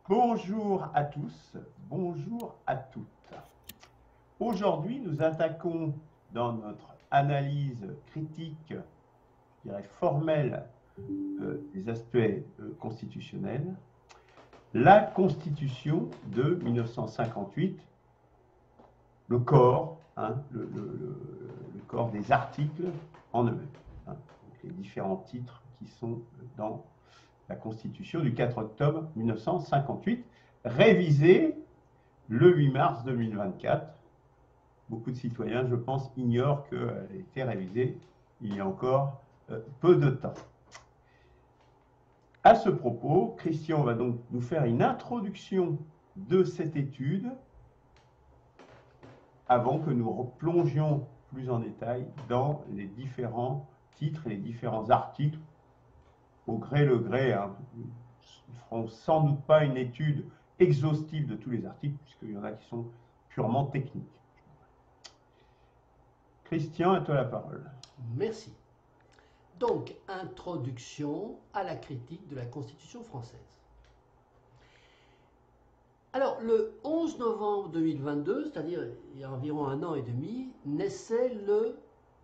Bonjour à tous, bonjour à toutes. Aujourd'hui, nous attaquons dans notre analyse critique, je dirais formelle, des aspects constitutionnels, la Constitution de 1958, le corps, le corps des articles en eux-mêmes, donc les différents titres qui sont dans la Constitution du 4 octobre 1958, révisée le 8 mars 2024. Beaucoup de citoyens, je pense, ignorent qu'elle a été révisée il y a encore peu de temps. À ce propos, Christian va donc nous faire une introduction de cette étude avant que nous plongions plus en détail dans les différents titres et les différents articles au gré le gré. Nous ne ferons sans doute pas une étude exhaustive de tous les articles, puisqu'il y en a qui sont purement techniques. Christian, à toi la parole. Merci. Donc, introduction à la critique de la Constitution française. Alors, le 11 novembre 2022, c'est-à-dire il y a environ 1 an et demi, naissait le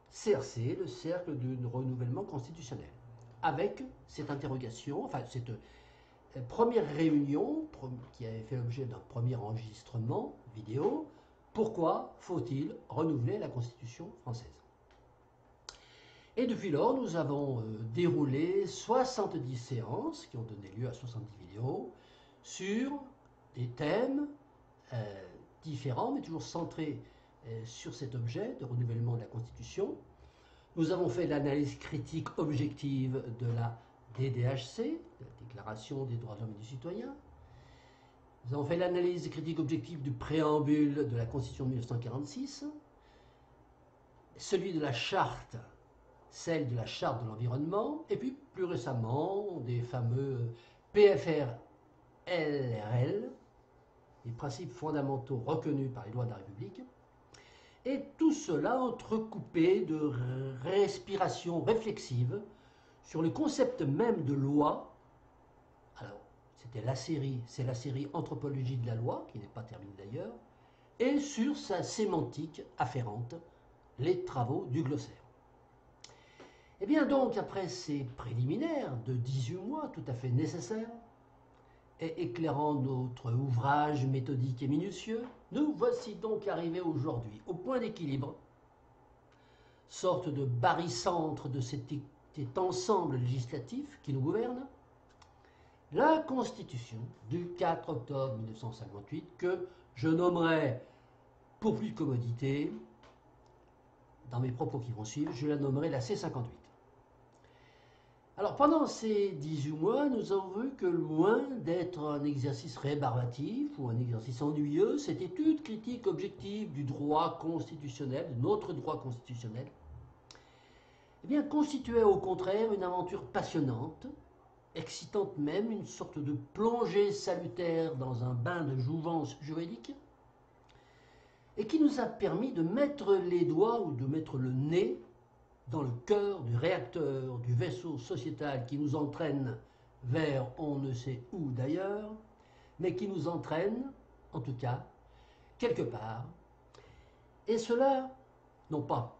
CRC, le Cercle du Renouvellement Constitutionnel, avec cette interrogation, enfin cette première réunion qui avait fait l'objet d'un premier enregistrement vidéo. Pourquoi faut-il renouveler la Constitution française? Et depuis lors, nous avons déroulé 70 séances qui ont donné lieu à 70 vidéos sur des thèmes différents, mais toujours centrés sur cet objet de renouvellement de la Constitution. Nous avons fait l'analyse critique objective de la DDHC, de la Déclaration des droits de l'homme et du citoyen. Nous avons fait l'analyse critique objective du préambule de la Constitution de 1946, celui de la charte, celle de la charte de l'environnement, et puis plus récemment des fameux PFR-LRL, les principes fondamentaux reconnus par les lois de la République, et tout cela entrecoupé de respiration réflexive sur le concept même de loi. Alors, c'est la série Anthropologie de la loi, qui n'est pas terminée d'ailleurs, et sur sa sémantique afférente, les travaux du glossaire. Et bien donc, après ces préliminaires de 18 mois tout à fait nécessaires, et éclairant notre ouvrage méthodique et minutieux, nous voici donc arrivés aujourd'hui au point d'équilibre, sorte de barycentre de cet ensemble législatif qui nous gouverne, la Constitution du 4 octobre 1958, que je nommerai, pour plus de commodité, dans mes propos qui vont suivre, je la nommerai la C58. Alors pendant ces 18 mois, nous avons vu que loin d'être un exercice rébarbatif ou un exercice ennuyeux, cette étude critique objective du droit constitutionnel, de notre droit constitutionnel, eh bien, constituait au contraire une aventure passionnante, excitante même, une sorte de plongée salutaire dans un bain de jouvence juridique, et qui nous a permis de mettre les doigts ou de mettre le nez dans le cœur du réacteur du vaisseau sociétal qui nous entraîne vers on ne sait où d'ailleurs, mais qui nous entraîne, en tout cas, quelque part. Et cela, non pas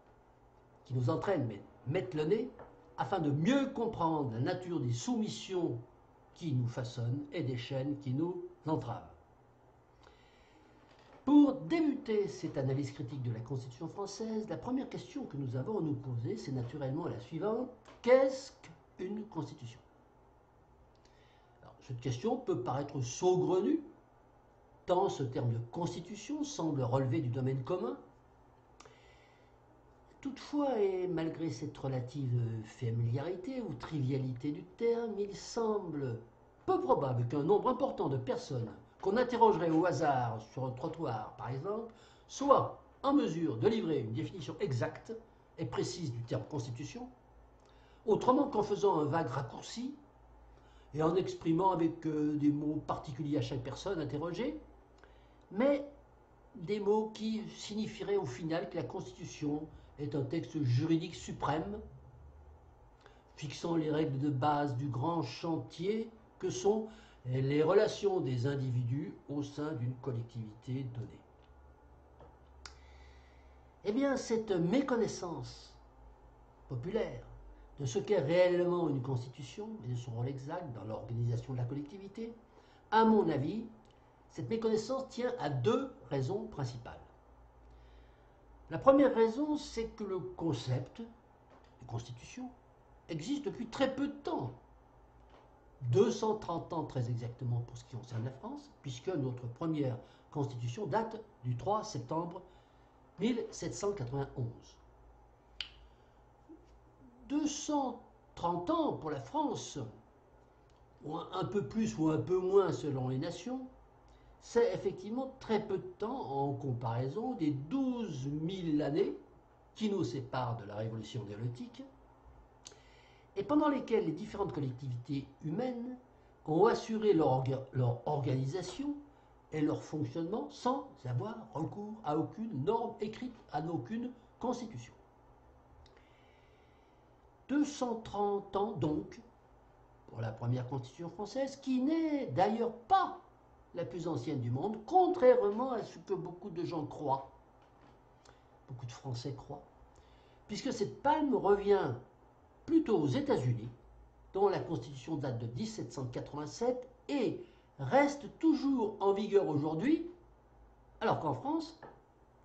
qui nous entraîne, mais mettre le nez, afin de mieux comprendre la nature des soumissions qui nous façonnent et des chaînes qui nous entravent. Pour débuter cette analyse critique de la Constitution française, la première question que nous avons à nous poser, c'est naturellement la suivante. Qu'est-ce qu'une Constitution? Alors, cette question peut paraître saugrenue, tant ce terme de Constitution semble relever du domaine commun. Toutefois, et malgré cette relative familiarité ou trivialité du terme, il semble peu probable qu'un nombre important de personnes qu'on interrogerait au hasard sur un trottoir, par exemple, soit en mesure de livrer une définition exacte et précise du terme Constitution, autrement qu'en faisant un vague raccourci et en exprimant avec des mots particuliers à chaque personne interrogée, mais des mots qui signifieraient au final que la Constitution est un texte juridique suprême, fixant les règles de base du grand chantier que sont les relations des individus au sein d'une collectivité donnée. Eh bien, cette méconnaissance populaire de ce qu'est réellement une constitution et de son rôle exact dans l'organisation de la collectivité, à mon avis, cette méconnaissance tient à deux raisons principales. La première raison, c'est que le concept de constitution existe depuis très peu de temps. 230 ans très exactement pour ce qui concerne la France, puisque notre première constitution date du 3 septembre 1791. 230 ans pour la France, ou un peu plus ou un peu moins selon les nations, c'est effectivement très peu de temps en comparaison des 12 000 années qui nous séparent de la révolution néolithique et pendant lesquelles les différentes collectivités humaines ont assuré leur organisation et leur fonctionnement sans avoir recours à aucune norme écrite, à aucune constitution. 230 ans donc pour la première constitution française, qui n'est d'ailleurs pas la plus ancienne du monde, contrairement à ce que beaucoup de gens croient, beaucoup de Français croient, puisque cette palme revient plutôt aux États-Unis, dont la Constitution date de 1787 et reste toujours en vigueur aujourd'hui, alors qu'en France,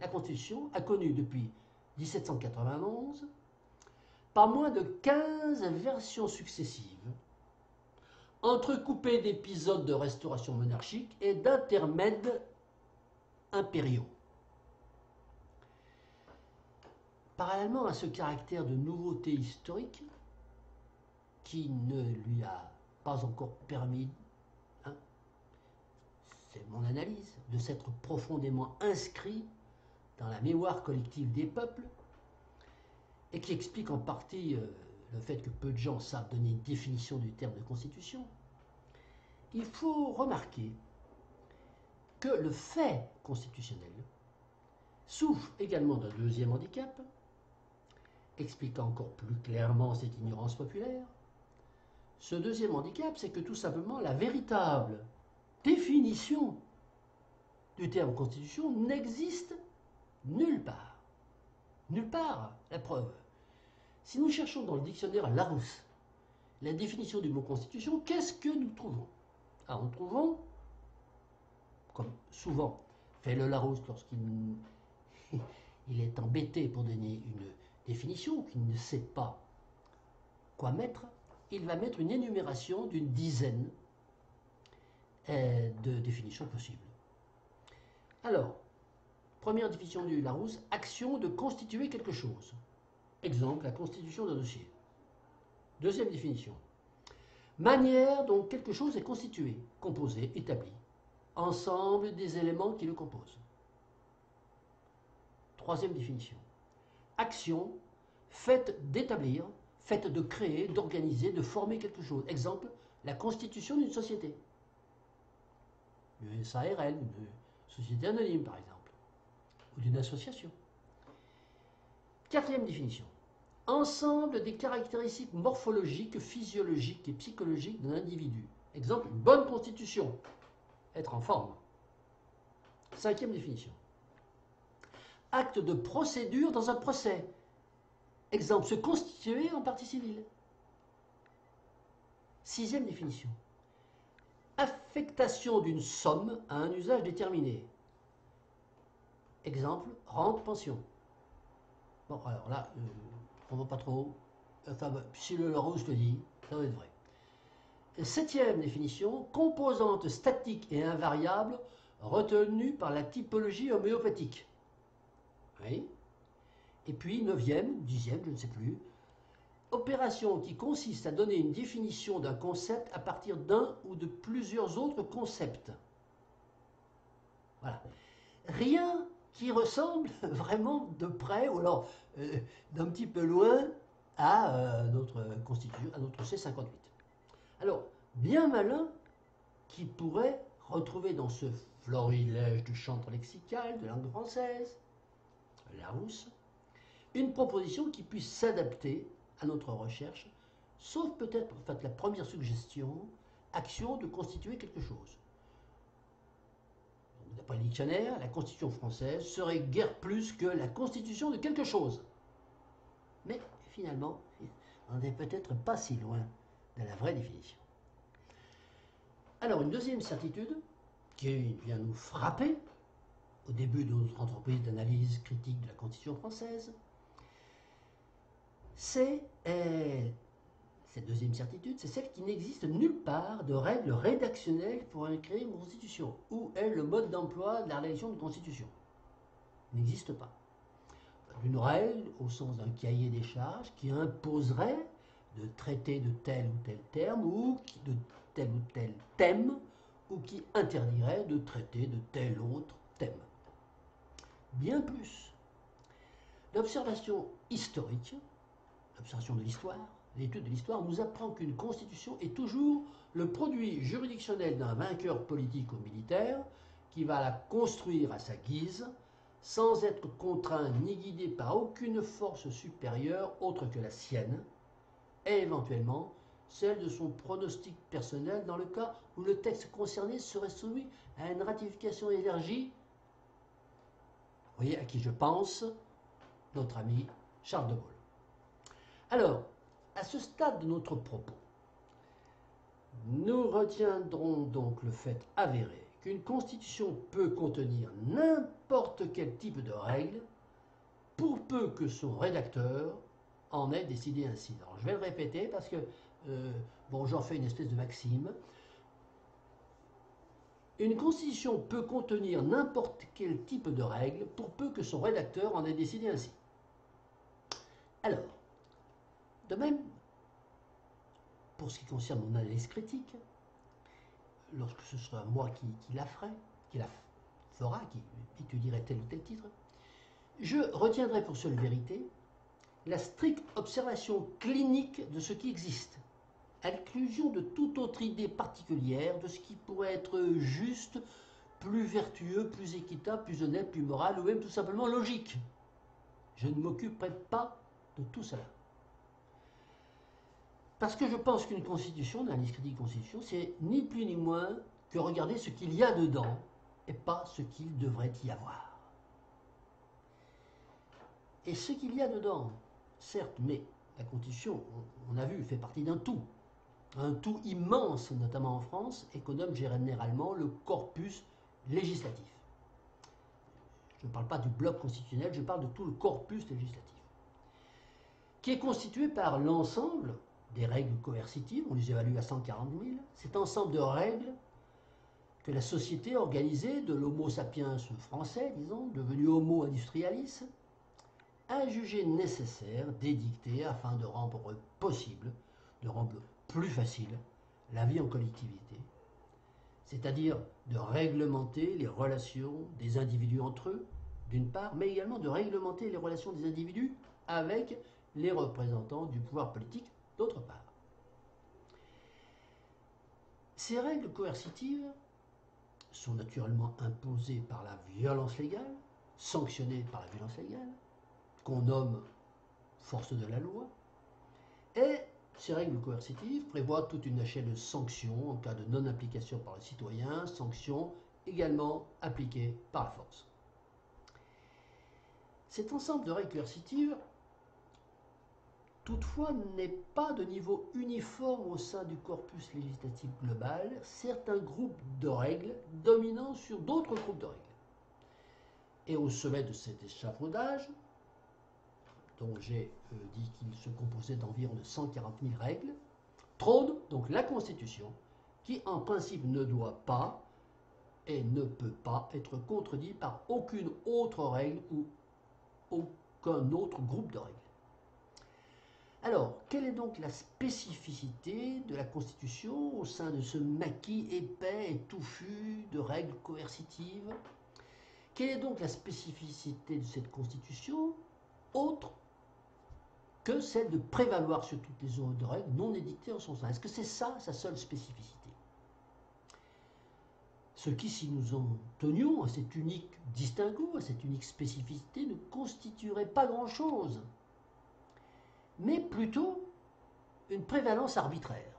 la Constitution a connu depuis 1791 pas moins de 15 versions successives, entrecoupées d'épisodes de restauration monarchique et d'intermèdes impériaux. Parallèlement à ce caractère de nouveauté historique, qui ne lui a pas encore permis, c'est mon analyse, de s'être profondément inscrit dans la mémoire collective des peuples, et qui explique en partie le fait que peu de gens savent donner une définition du terme de constitution, il faut remarquer que le fait constitutionnel souffre également d'un deuxième handicap, expliquant encore plus clairement cette ignorance populaire. Ce deuxième handicap, c'est que tout simplement la véritable définition du terme constitution n'existe nulle part. Nulle part, la preuve. Si nous cherchons dans le dictionnaire Larousse la définition du mot constitution, qu'est-ce que nous trouvons? Nous trouvons, comme souvent fait le Larousse lorsqu'il est embêté pour donner une définition ou qu'il ne sait pas quoi mettre, il va mettre une énumération d'une dizaine de définitions possibles. Alors, première définition du Larousse, action de constituer quelque chose. Exemple, la constitution d'un dossier. Deuxième définition, manière dont quelque chose est constitué, composé, établi. Ensemble des éléments qui le composent. Troisième définition, action faite d'établir, faite de créer, d'organiser, de former quelque chose. Exemple, la constitution d'une société. Une SARL, une société anonyme par exemple, ou d'une association. Quatrième définition, ensemble des caractéristiques morphologiques, physiologiques et psychologiques d'un individu. Exemple, une bonne constitution, être en forme. Cinquième définition, acte de procédure dans un procès. Exemple, se constituer en partie civile. Sixième définition, affectation d'une somme à un usage déterminé. Exemple, rente, pension. Bon, alors là, on ne va pas trop. Enfin, si le Larousse le dit, ça doit être vrai. Septième définition, composante statique et invariable retenue par la typologie homéopathique. Oui. Et puis, neuvième, dixième, je ne sais plus, opération qui consiste à donner une définition d'un concept à partir d'un ou de plusieurs autres concepts. Voilà. Rien qui ressemble vraiment de près, ou alors d'un petit peu loin, à notre constitution, à notre C58. Alors, bien malin qui pourrait retrouver dans ce florilège de chantre lexical de langue française, Larousse, une proposition qui puisse s'adapter à notre recherche, sauf peut-être, en fait, la première suggestion, action de constituer quelque chose. D'après le dictionnaire, la Constitution française serait guère plus que la constitution de quelque chose. Mais finalement, on n'est peut-être pas si loin de la vraie définition. Alors, une deuxième certitude qui vient nous frapper au début de notre entreprise d'analyse critique de la Constitution française, c'est cette deuxième certitude, c'est celle qu'il n'existe nulle part de règles rédactionnelles pour créer une constitution. Où est le mode d'emploi de la rédaction de constitution? Il n'existe pas. Une règle, au sens d'un cahier des charges, qui imposerait de traiter de tel ou tel terme, ou de tel ou tel thème, ou qui interdirait de traiter de tel autre thème. Bien plus. L'observation historique, l'observation de l'histoire, l'étude de l'histoire nous apprend qu'une constitution est toujours le produit juridictionnel d'un vainqueur politique ou militaire qui va la construire à sa guise, sans être contraint ni guidé par aucune force supérieure autre que la sienne, et éventuellement celle de son pronostic personnel dans le cas où le texte concerné serait soumis à une ratification élargie. Vous voyez à qui je pense? Notre ami Charles de Gaulle. Alors, à ce stade de notre propos, nous retiendrons donc le fait avéré qu'une constitution peut contenir n'importe quel type de règle, pour peu que son rédacteur en ait décidé ainsi. Alors, je vais le répéter parce que, j'en fais une espèce de maxime. Une constitution peut contenir n'importe quel type de règle, pour peu que son rédacteur en ait décidé ainsi. Alors, de même, pour ce qui concerne mon analyse critique, lorsque ce sera moi qui la ferai, qui la fera, qui étudierai tel ou tel titre, je retiendrai pour seule vérité la stricte observation clinique de ce qui existe, à l'exclusion de toute autre idée particulière de ce qui pourrait être juste, plus vertueux, plus équitable, plus honnête, plus moral, ou même tout simplement logique. Je ne m'occuperai pas de tout cela. Parce que je pense qu'une constitution, l'analyse critique de constitution, c'est ni plus ni moins que regarder ce qu'il y a dedans et pas ce qu'il devrait y avoir. Et ce qu'il y a dedans, certes, mais la constitution, on a vu, fait partie d'un tout immense, notamment en France, et qu'on nomme généralement le corpus législatif. Je ne parle pas du bloc constitutionnel, je parle de tout le corpus législatif, qui est constitué par l'ensemble des règles coercitives, on les évalue à 140 000, cet ensemble de règles que la société organisée de l'homo sapiens français, disons, devenu homo industrialis, a jugé nécessaire d'édicter afin de rendre possible, de rendre plus facile la vie en collectivité, c'est-à-dire de réglementer les relations des individus entre eux, d'une part, mais également de réglementer les relations des individus avec les représentants du pouvoir politique, d'autre part. Ces règles coercitives sont naturellement imposées par la violence légale, sanctionnées par la violence légale, qu'on nomme force de la loi, et ces règles coercitives prévoient toute une échelle de sanctions en cas de non-application par le citoyen, sanctions également appliquées par la force. Cet ensemble de règles coercitives, toutefois, n'est pas de niveau uniforme au sein du corpus législatif global, certains groupes de règles dominant sur d'autres groupes de règles. Et au sommet de cet échafaudage, dont j'ai dit qu'il se composait d'environ de 140 000 règles, trône donc la Constitution, qui en principe ne doit pas et ne peut pas être contredit par aucune autre règle ou aucun autre groupe de règles. Alors, quelle est donc la spécificité de la Constitution au sein de ce maquis épais et touffu de règles coercitives? Quelle est donc la spécificité de cette Constitution, autre que celle de prévaloir sur toutes les autres règles non édictées en son sein? Est-ce que c'est ça, sa seule spécificité? Ce qui, si nous en tenions à cet unique distinguo, à cette unique spécificité, ne constituerait pas grand-chose, mais plutôt une prévalence arbitraire.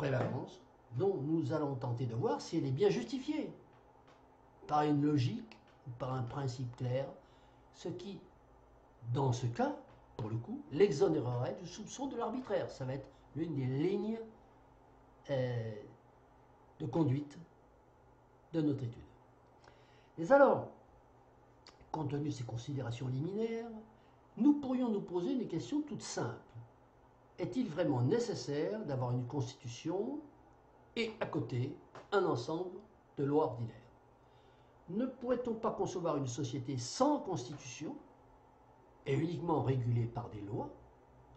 prévalence dont nous allons tenter de voir si elle est bien justifiée par une logique ou par un principe clair, ce qui, dans ce cas, pour le coup, l'exonérerait du soupçon de l'arbitraire. Ça va être l'une des lignes de conduite de notre étude. Mais alors, compte tenu de ces considérations liminaires, nous pourrions nous poser une question toute simple. Est-il vraiment nécessaire d'avoir une constitution et à côté un ensemble de lois ordinaires? Ne pourrait-on pas concevoir une société sans constitution et uniquement régulée par des lois,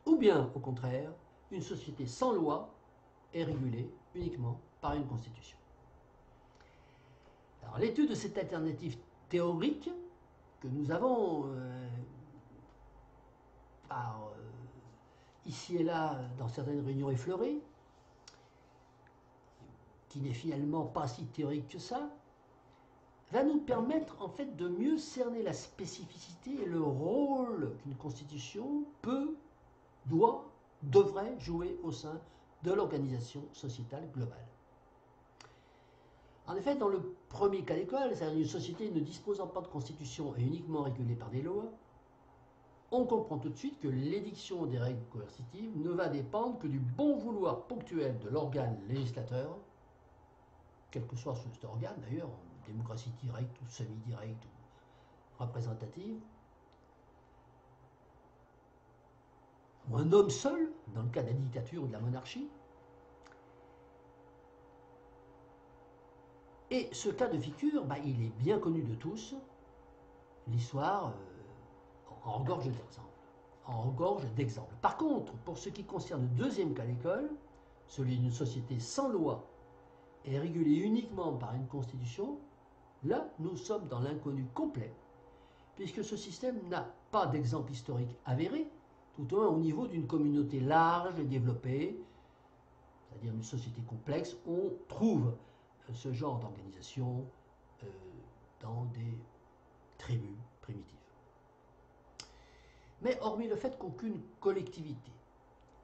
ou bien au contraire, une société sans loi et régulée uniquement par une constitution? Alors, l'étude de cette alternative théorique que nous avons ici et là dans certaines réunions effleurées, qui n'est finalement pas si théorique que ça, va nous permettre en fait de mieux cerner la spécificité et le rôle qu'une constitution peut, doit, devrait jouer au sein de l'organisation sociétale globale. En effet, dans le premier cas d'école, c'est-à-dire une société ne disposant pas de constitution et uniquement régulée par des lois, on comprend tout de suite que l'édiction des règles coercitives ne va dépendre que du bon vouloir ponctuel de l'organe législateur, quel que soit cet organe d'ailleurs, en démocratie directe ou semi-directe ou représentative, ou un homme seul, dans le cas de la dictature ou de la monarchie. Et ce cas de figure, il est bien connu de tous. L'histoire en regorge d'exemples. Par contre, pour ce qui concerne le deuxième cas d'école, celui d'une société sans loi et régulée uniquement par une constitution, là, nous sommes dans l'inconnu complet, puisque ce système n'a pas d'exemple historique avéré, tout au moins au niveau d'une communauté large et développée, c'est-à-dire une société complexe. On trouve ce genre d'organisation dans des tribus primitives. Mais hormis le fait qu'aucune collectivité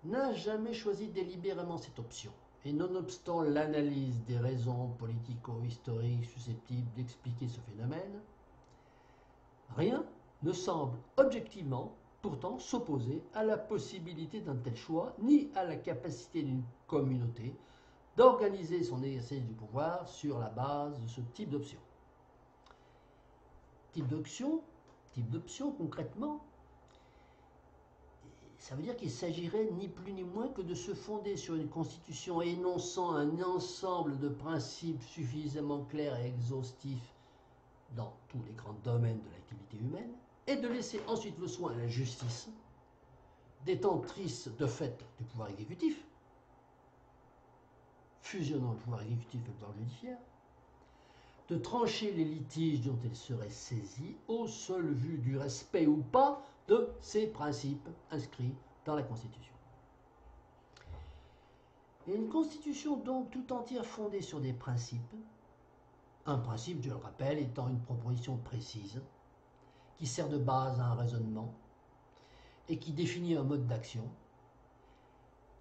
n'a jamais choisi délibérément cette option, et nonobstant l'analyse des raisons politico-historiques susceptibles d'expliquer ce phénomène, rien ne semble objectivement pourtant s'opposer à la possibilité d'un tel choix, ni à la capacité d'une communauté d'organiser son exercice du pouvoir sur la base de ce type d'option. Type d'option concrètement, ça veut dire qu'il s'agirait ni plus ni moins que de se fonder sur une constitution énonçant un ensemble de principes suffisamment clairs et exhaustifs dans tous les grands domaines de l'activité humaine, et de laisser ensuite le soin à la justice, détentrice de fait du pouvoir exécutif, fusionnant le pouvoir exécutif et le pouvoir judiciaire, de trancher les litiges dont elle serait saisie au seul vu du respect ou pas de ces principes inscrits dans la Constitution. Et une Constitution donc tout entière fondée sur des principes, un principe, je le rappelle, étant une proposition précise, qui sert de base à un raisonnement et qui définit un mode d'action,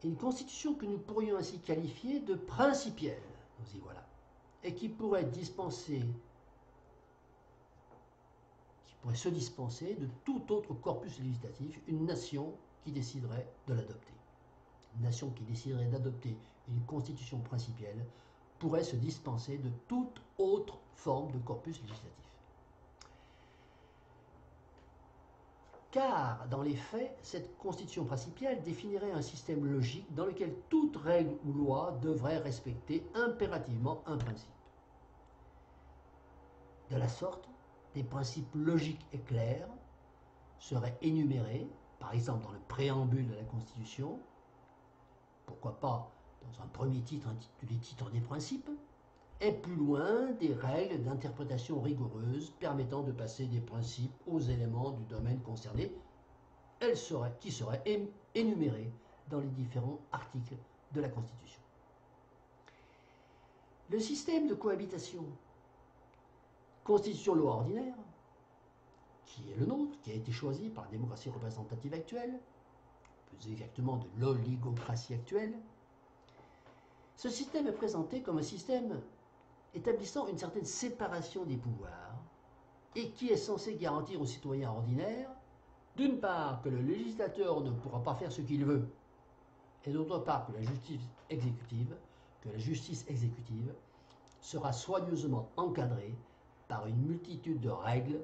et une Constitution que nous pourrions ainsi qualifier de principielle, nous y voilà, et qui pourrait se dispenser de tout autre corpus législatif, une nation qui déciderait de l'adopter. Une nation qui déciderait d'adopter une constitution principielle pourrait se dispenser de toute autre forme de corpus législatif. Car, dans les faits, cette constitution principielle définirait un système logique dans lequel toute règle ou loi devrait respecter impérativement un principe. De la sorte, des principes logiques et clairs seraient énumérés, par exemple dans le préambule de la Constitution, pourquoi pas dans un premier titre intitulé Titre des principes, et plus loin des règles d'interprétation rigoureuses permettant de passer des principes aux éléments du domaine concerné, qui seraient énumérées dans les différents articles de la Constitution. Le système de cohabitation Constitution-loi ordinaire, qui est le nôtre, qui a été choisi par la démocratie représentative actuelle, plus exactement de l'oligocratie actuelle, Ce système est présenté comme un système établissant une certaine séparation des pouvoirs et qui est censé garantir aux citoyens ordinaires, d'une part, que le législateur ne pourra pas faire ce qu'il veut, et d'autre part, que la justice exécutive sera soigneusement encadrée par une multitude de règles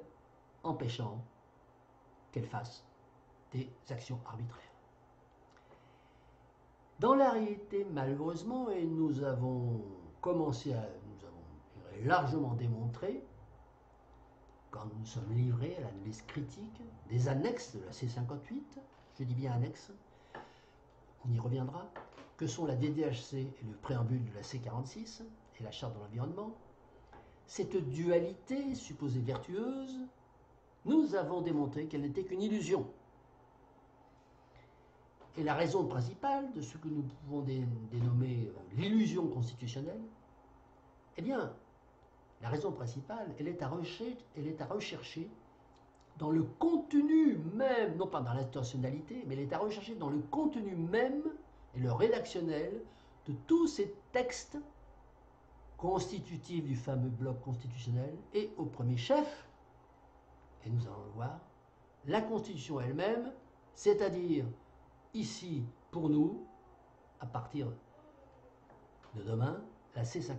empêchant qu'elle fasse des actions arbitraires. Dans la réalité, malheureusement, et nous avons largement démontré, quand nous sommes livrés à l'analyse critique des annexes de la C58, je dis bien annexes, on y reviendra, que sont la DDHC et le préambule de la C46 et la Charte de l'environnement, cette dualité supposée vertueuse, nous avons démontré qu'elle n'était qu'une illusion. Et la raison principale de ce que nous pouvons dénommer l'illusion constitutionnelle, eh bien, la raison principale, elle est à rechercher dans le contenu même, non pas dans l'intentionnalité, mais elle est à rechercher dans le contenu même et le rédactionnel de tous ces textes constitutifs du fameux bloc constitutionnel et au premier chef, et nous allons le voir, la Constitution elle-même, c'est-à-dire ici, pour nous, à partir de demain, la C58.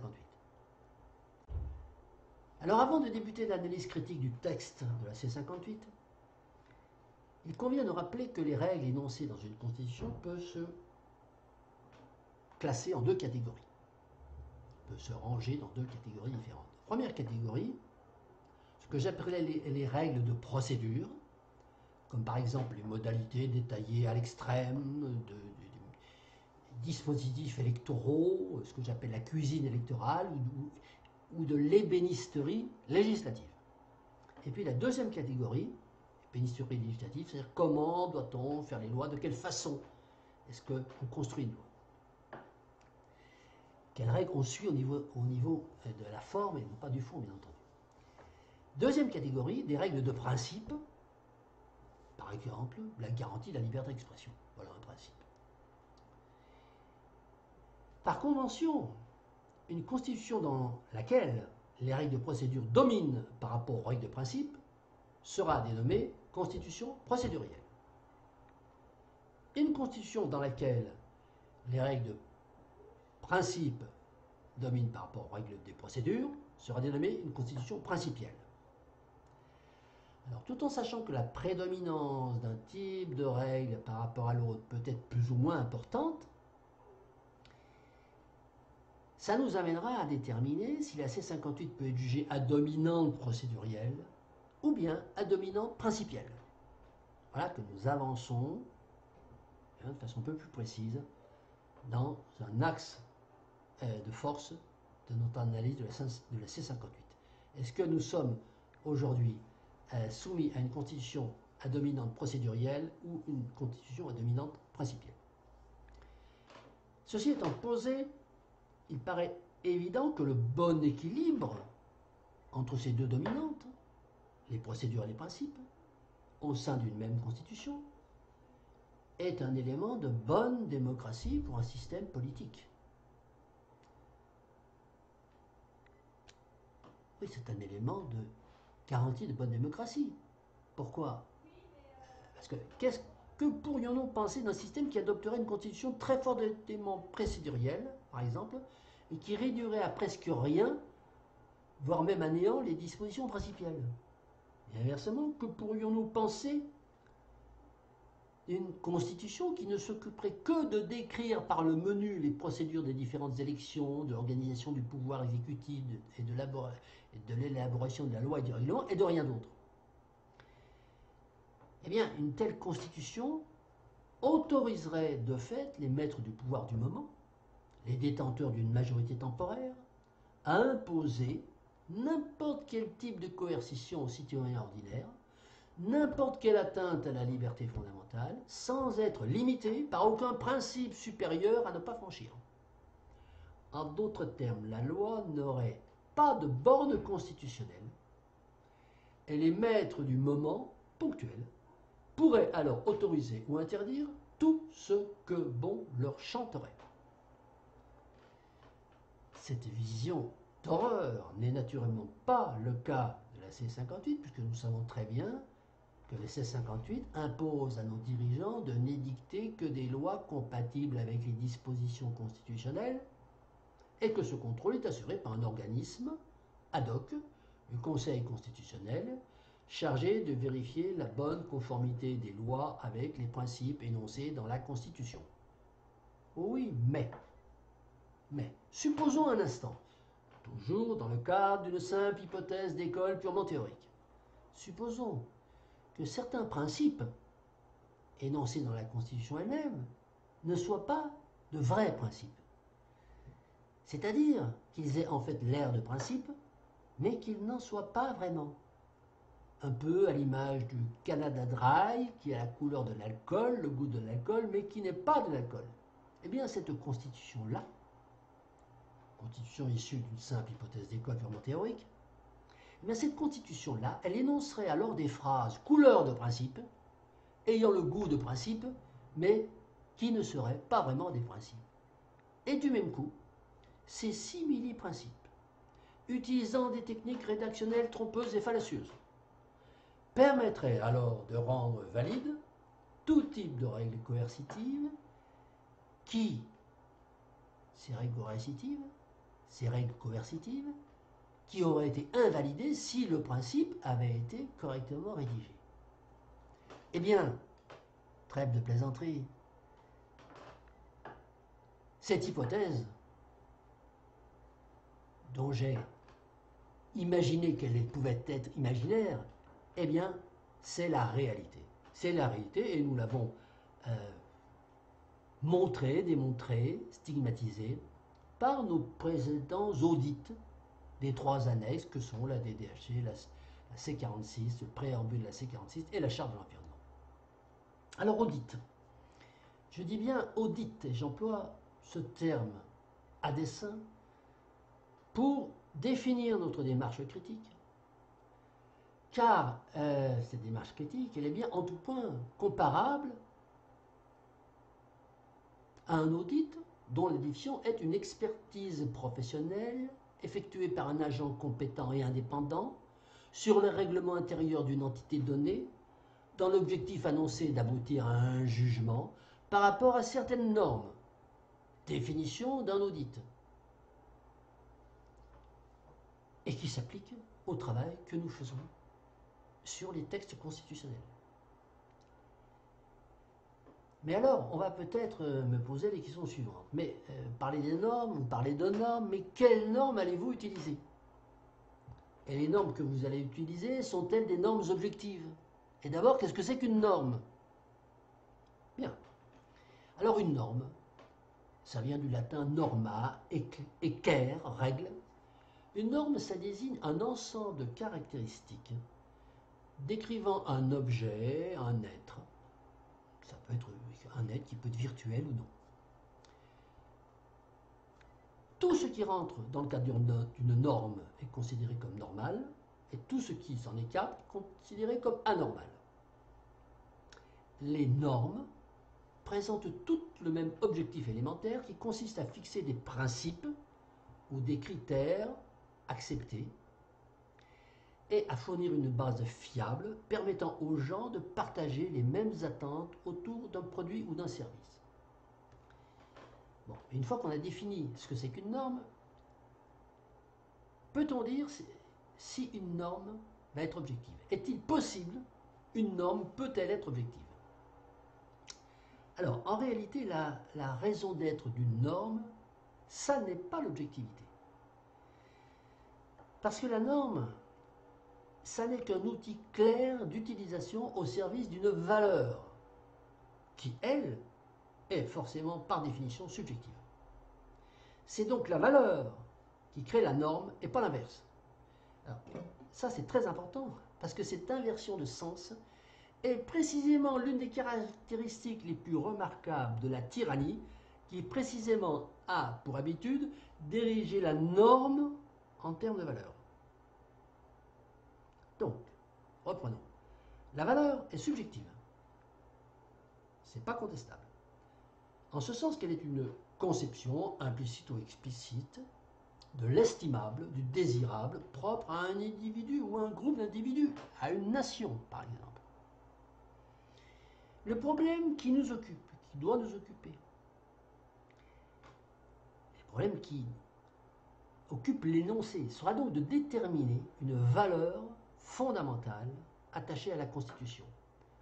Alors avant de débuter l'analyse critique du texte de la C58, il convient de rappeler que les règles énoncées dans une constitution peuvent se classer en deux catégories, peuvent se ranger dans deux catégories différentes. Première catégorie, ce que j'appelais les règles de procédure, comme par exemple les modalités détaillées à l'extrême de dispositifs électoraux, ce que j'appelle la cuisine électorale, ou de l'ébénisterie législative. Et puis la deuxième catégorie, l'ébénisterie législative, c'est-à-dire comment doit-on faire les lois, de quelle façon est-ce qu'on construit une loi. Quelles règles on suit au niveau de la forme et non pas du fond, bien entendu. Deuxième catégorie, des règles de principe, par exemple, la garantie de la liberté d'expression. Voilà un principe. Par convention, une constitution dans laquelle les règles de procédure dominent par rapport aux règles de principe sera dénommée constitution procédurielle. Une constitution dans laquelle les règles de principe dominent par rapport aux règles des procédures sera dénommée une constitution principielle. Alors, tout en sachant que la prédominance d'un type de règle par rapport à l'autre peut être plus ou moins importante, ça nous amènera à déterminer si la C58 peut être jugée à dominante procédurielle ou bien à dominante principielle. Voilà que nous avançons de façon un peu plus précise dans un axe de force de notre analyse de la C58. Est-ce que nous sommes aujourd'hui soumis à une constitution à dominante procédurielle ou une constitution à dominante principielle? Ceci étant posé, il paraît évident que le bon équilibre entre ces deux dominantes, les procédures et les principes, au sein d'une même constitution, est un élément de bonne démocratie pour un système politique. Oui, c'est un élément de garantie de bonne démocratie. Pourquoi? Parce que qu'est-ce que pourrions-nous penser d'un système qui adopterait une constitution très fortement procédurielle, par exemple, et qui réduirait à presque rien, voire même à néant, les dispositions principielles? Et inversement, que pourrions-nous penser d'une constitution qui ne s'occuperait que de décrire par le menu les procédures des différentes élections, de l'organisation du pouvoir exécutif et de l'élaboration de la loi et du règlement, et de rien d'autre? Eh bien, une telle constitution autoriserait de fait les maîtres du pouvoir du moment, les détenteurs d'une majorité temporaire, à imposer n'importe quel type de coercition aux citoyens ordinaires, n'importe quelle atteinte à la liberté fondamentale, sans être limité par aucun principe supérieur à ne pas franchir. En d'autres termes, la loi n'aurait pas de borne constitutionnelle et les maîtres du moment ponctuel pourraient alors autoriser ou interdire tout ce que bon leur chanterait. cette vision d'horreur n'est naturellement pas le cas de la C58, puisque nous savons très bien que la C58 impose à nos dirigeants de n'édicter que des lois compatibles avec les dispositions constitutionnelles et que ce contrôle est assuré par un organisme ad hoc, le Conseil constitutionnel, chargé de vérifier la bonne conformité des lois avec les principes énoncés dans la Constitution. Oui, mais, supposons un instant, toujours dans le cadre d'une simple hypothèse d'école purement théorique, supposons que certains principes énoncés dans la Constitution elle-même ne soient pas de vrais principes. C'est-à-dire qu'ils aient en fait l'air de principes, mais qu'ils n'en soient pas vraiment. Un peu à l'image du Canada Dry, qui a la couleur de l'alcool, le goût de l'alcool, mais qui n'est pas de l'alcool. Eh bien, cette constitution-là, constitution issue d'une simple hypothèse d'école purement théorique, eh bien, cette constitution-là, elle énoncerait alors des phrases couleur de principe, ayant le goût de principe, mais qui ne seraient pas vraiment des principes. Et du même coup, ces simili-principes, utilisant des techniques rédactionnelles trompeuses et fallacieuses, permettraient alors de rendre valide tout type de règles coercitives qui, ces règles coercitives, qui auraient été invalidées si le principe avait été correctement rédigé. Eh bien, trêve de plaisanterie, cette hypothèse, dont j'ai imaginé qu'elle pouvait être imaginaire, eh bien, c'est la réalité. C'est la réalité et nous l'avons montré, démontré, stigmatisé par nos précédents audits des trois annexes que sont la DDHC, la C46, le préambule de la C46 et la Charte de l'environnement. Alors audit. Je dis bien audit et j'emploie ce terme à dessein pour définir notre démarche critique, car cette démarche critique, elle est bien en tout point comparable à un audit dont la définition est une expertise professionnelle effectuée par un agent compétent et indépendant sur le règlement intérieur d'une entité donnée, dans l'objectif annoncé d'aboutir à un jugement par rapport à certaines normes. Définition d'un audit. Et qui s'applique au travail que nous faisons sur les textes constitutionnels. Mais alors, on va peut-être me poser les questions suivantes. Mais parler des normes, vous parlez de normes, mais quelles normes allez-vous utiliser? Et les normes que vous allez utiliser sont-elles des normes objectives? Et d'abord, qu'est-ce que c'est qu'une norme? Bien. Alors une norme, ça vient du latin norma, équerre, règle. Une norme, ça désigne un ensemble de caractéristiques décrivant un objet, un être. Ça peut être un être qui peut être virtuel ou non. Tout ce qui rentre dans le cadre d'une norme est considéré comme normal, et tout ce qui s'en échappe est considéré comme anormal. Les normes présentent toutes le même objectif élémentaire qui consiste à fixer des principes ou des critères acceptés et à fournir une base fiable permettant aux gens de partager les mêmes attentes autour d'un produit ou d'un service. Bon, une fois qu'on a défini ce que c'est qu'une norme, peut-on dire si une norme va être objective? Est-il possible une norme peut-elle être objective? Alors, en réalité, la raison d'être d'une norme, ça n'est pas l'objectivité. Parce que la norme, ça n'est qu'un outil clair d'utilisation au service d'une valeur qui, elle, est forcément par définition subjective. C'est donc la valeur qui crée la norme et pas l'inverse. Alors, ça c'est très important parce que cette inversion de sens est précisément l'une des caractéristiques les plus remarquables de la tyrannie qui précisément a pour habitude d'ériger la norme en termes de valeur. Donc, reprenons. La valeur est subjective. Ce n'est pas contestable. En ce sens qu'elle est une conception implicite ou explicite de l'estimable, du désirable, propre à un individu ou à un groupe d'individus, à une nation, par exemple. Le problème qui nous occupe, qui doit nous occuper, le problème qui occupe l'énoncé, sera donc de déterminer une valeur fondamentale attachée à la Constitution,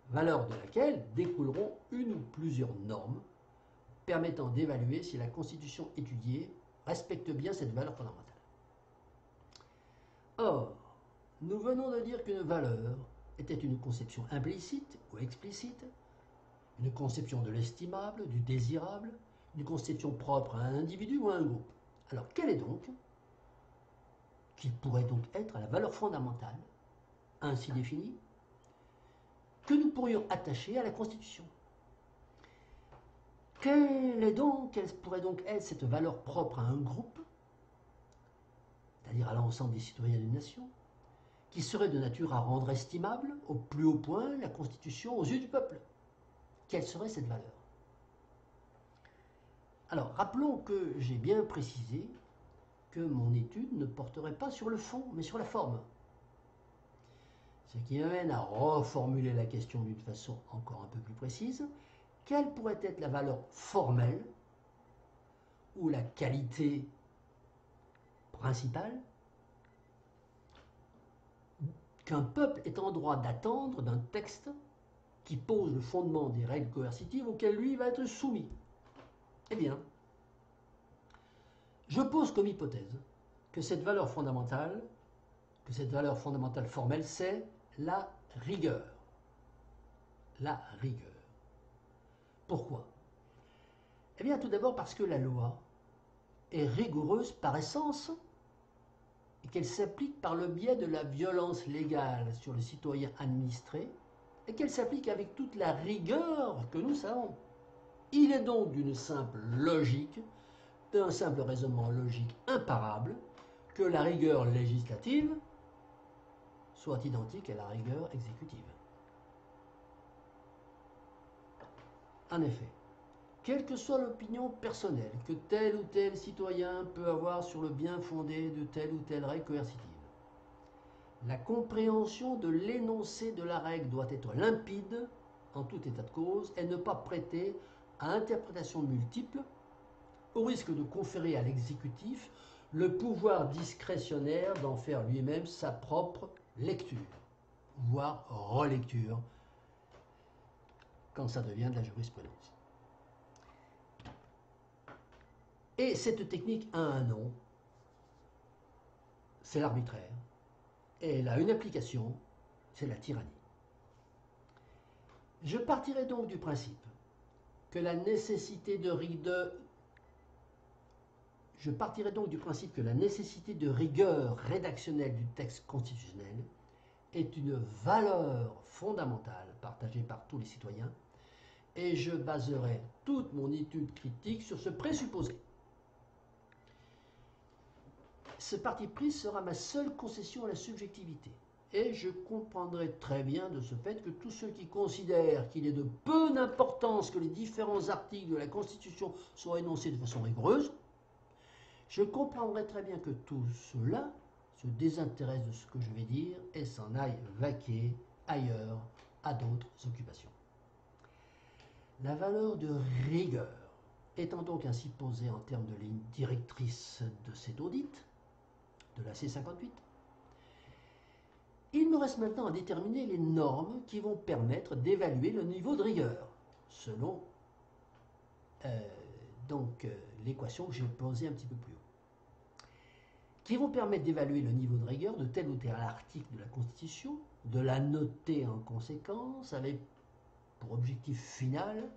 valeur de laquelle découleront une ou plusieurs normes permettant d'évaluer si la Constitution étudiée respecte bien cette valeur fondamentale. Or, nous venons de dire qu'une valeur était une conception implicite ou explicite, une conception de l'estimable, du désirable, une conception propre à un individu ou à un groupe. Alors, quelle est donc, qui pourrait donc être la valeur fondamentale, ainsi définie, que nous pourrions attacher à la Constitution? Quelle pourrait donc être cette valeur propre à un groupe, c'est-à-dire à l'ensemble des citoyens d'une nation, qui serait de nature à rendre estimable au plus haut point la Constitution aux yeux du peuple? Quelle serait cette valeur? Alors, rappelons que j'ai bien précisé que mon étude ne porterait pas sur le fond, mais sur la forme. Ce qui m'amène à reformuler la question d'une façon encore un peu plus précise. Quelle pourrait être la valeur formelle ou la qualité principale qu'un peuple est en droit d'attendre d'un texte qui pose le fondement des règles coercitives auxquelles lui va être soumis? Eh bien, je pose comme hypothèse que cette valeur fondamentale formelle, c'est la rigueur. La rigueur. Pourquoi? Eh bien, tout d'abord parce que la loi est rigoureuse par essence et qu'elle s'applique par le biais de la violence légale sur le citoyen administré et qu'elle s'applique avec toute la rigueur que nous savons. Il est donc d'une simple logique, d'un simple raisonnement logique imparable, que la rigueur législative soit identique à la rigueur exécutive. En effet, quelle que soit l'opinion personnelle que tel ou tel citoyen peut avoir sur le bien fondé de telle ou telle règle coercitive, la compréhension de l'énoncé de la règle doit être limpide en tout état de cause et ne pas prêter à interprétation multiple, au risque de conférer à l'exécutif le pouvoir discrétionnaire d'en faire lui-même sa propre lecture, voire relecture, quand ça devient de la jurisprudence. Et cette technique a un nom, c'est l'arbitraire, et elle a une application, c'est la tyrannie. Je partirai donc du principe que la nécessité de rigueur rédactionnelle du texte constitutionnel est une valeur fondamentale partagée par tous les citoyens, et je baserai toute mon étude critique sur ce présupposé. Ce parti pris sera ma seule concession à la subjectivité, et je comprendrai très bien de ce fait que tous ceux qui considèrent qu'il est de peu d'importance que les différents articles de la Constitution soient énoncés de façon rigoureuse, je comprendrai très bien que tous ceux-là se désintéressent de ce que je vais dire et s'en aillent vaquer ailleurs à d'autres occupations. La valeur de rigueur étant donc ainsi posée en termes de ligne directrice de cet audit, de la C58, il me reste maintenant à déterminer les normes qui vont permettre d'évaluer le niveau de rigueur, selon l'équation que j'ai posée un petit peu plus haut, qui vont permettre d'évaluer le niveau de rigueur de tel ou tel article de la Constitution, de la noter en conséquence, avec pour objectif final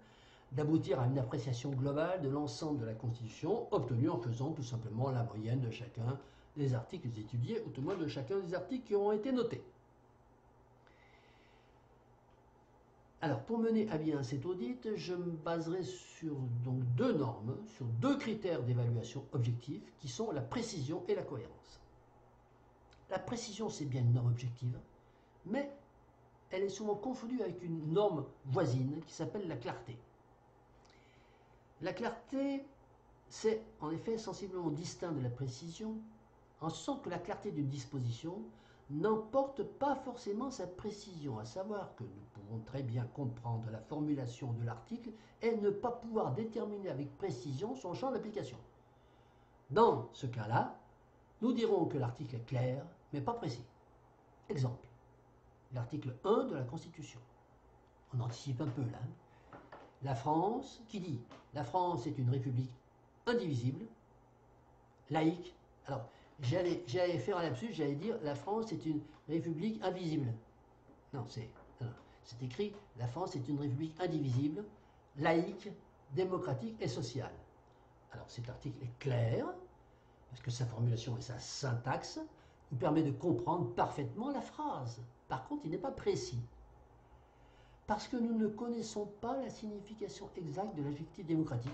d'aboutir à une appréciation globale de l'ensemble de la Constitution, obtenue en faisant tout simplement la moyenne de chacun des articles étudiés, ou tout au moins de chacun des articles qui ont été notés. Alors, pour mener à bien cet audit, je me baserai sur donc deux normes, sur deux critères d'évaluation objectifs, qui sont la précision et la cohérence. La précision, c'est bien une norme objective, mais elle est souvent confondue avec une norme voisine qui s'appelle la clarté. La clarté, c'est en effet sensiblement distinct de la précision, en ce sens que la clarté d'une disposition n'emporte pas forcément sa précision, à savoir que nous pouvons très bien comprendre la formulation de l'article et ne pas pouvoir déterminer avec précision son champ d'application. Dans ce cas-là, nous dirons que l'article est clair, mais pas précis. Exemple, l'article 1 de la Constitution. On anticipe un peu là. La France, qui dit « La France est une république indivisible, laïque ». Alors, j'allais faire un lapsus, j'allais dire « La France est une république invisible ». Non, c'est écrit « La France est une république indivisible, laïque, démocratique et sociale ». Alors, cet article est clair, parce que sa formulation et sa syntaxe nous permet de comprendre parfaitement la phrase. Par contre, il n'est pas précis. Parce que nous ne connaissons pas la signification exacte de l'adjectif démocratique,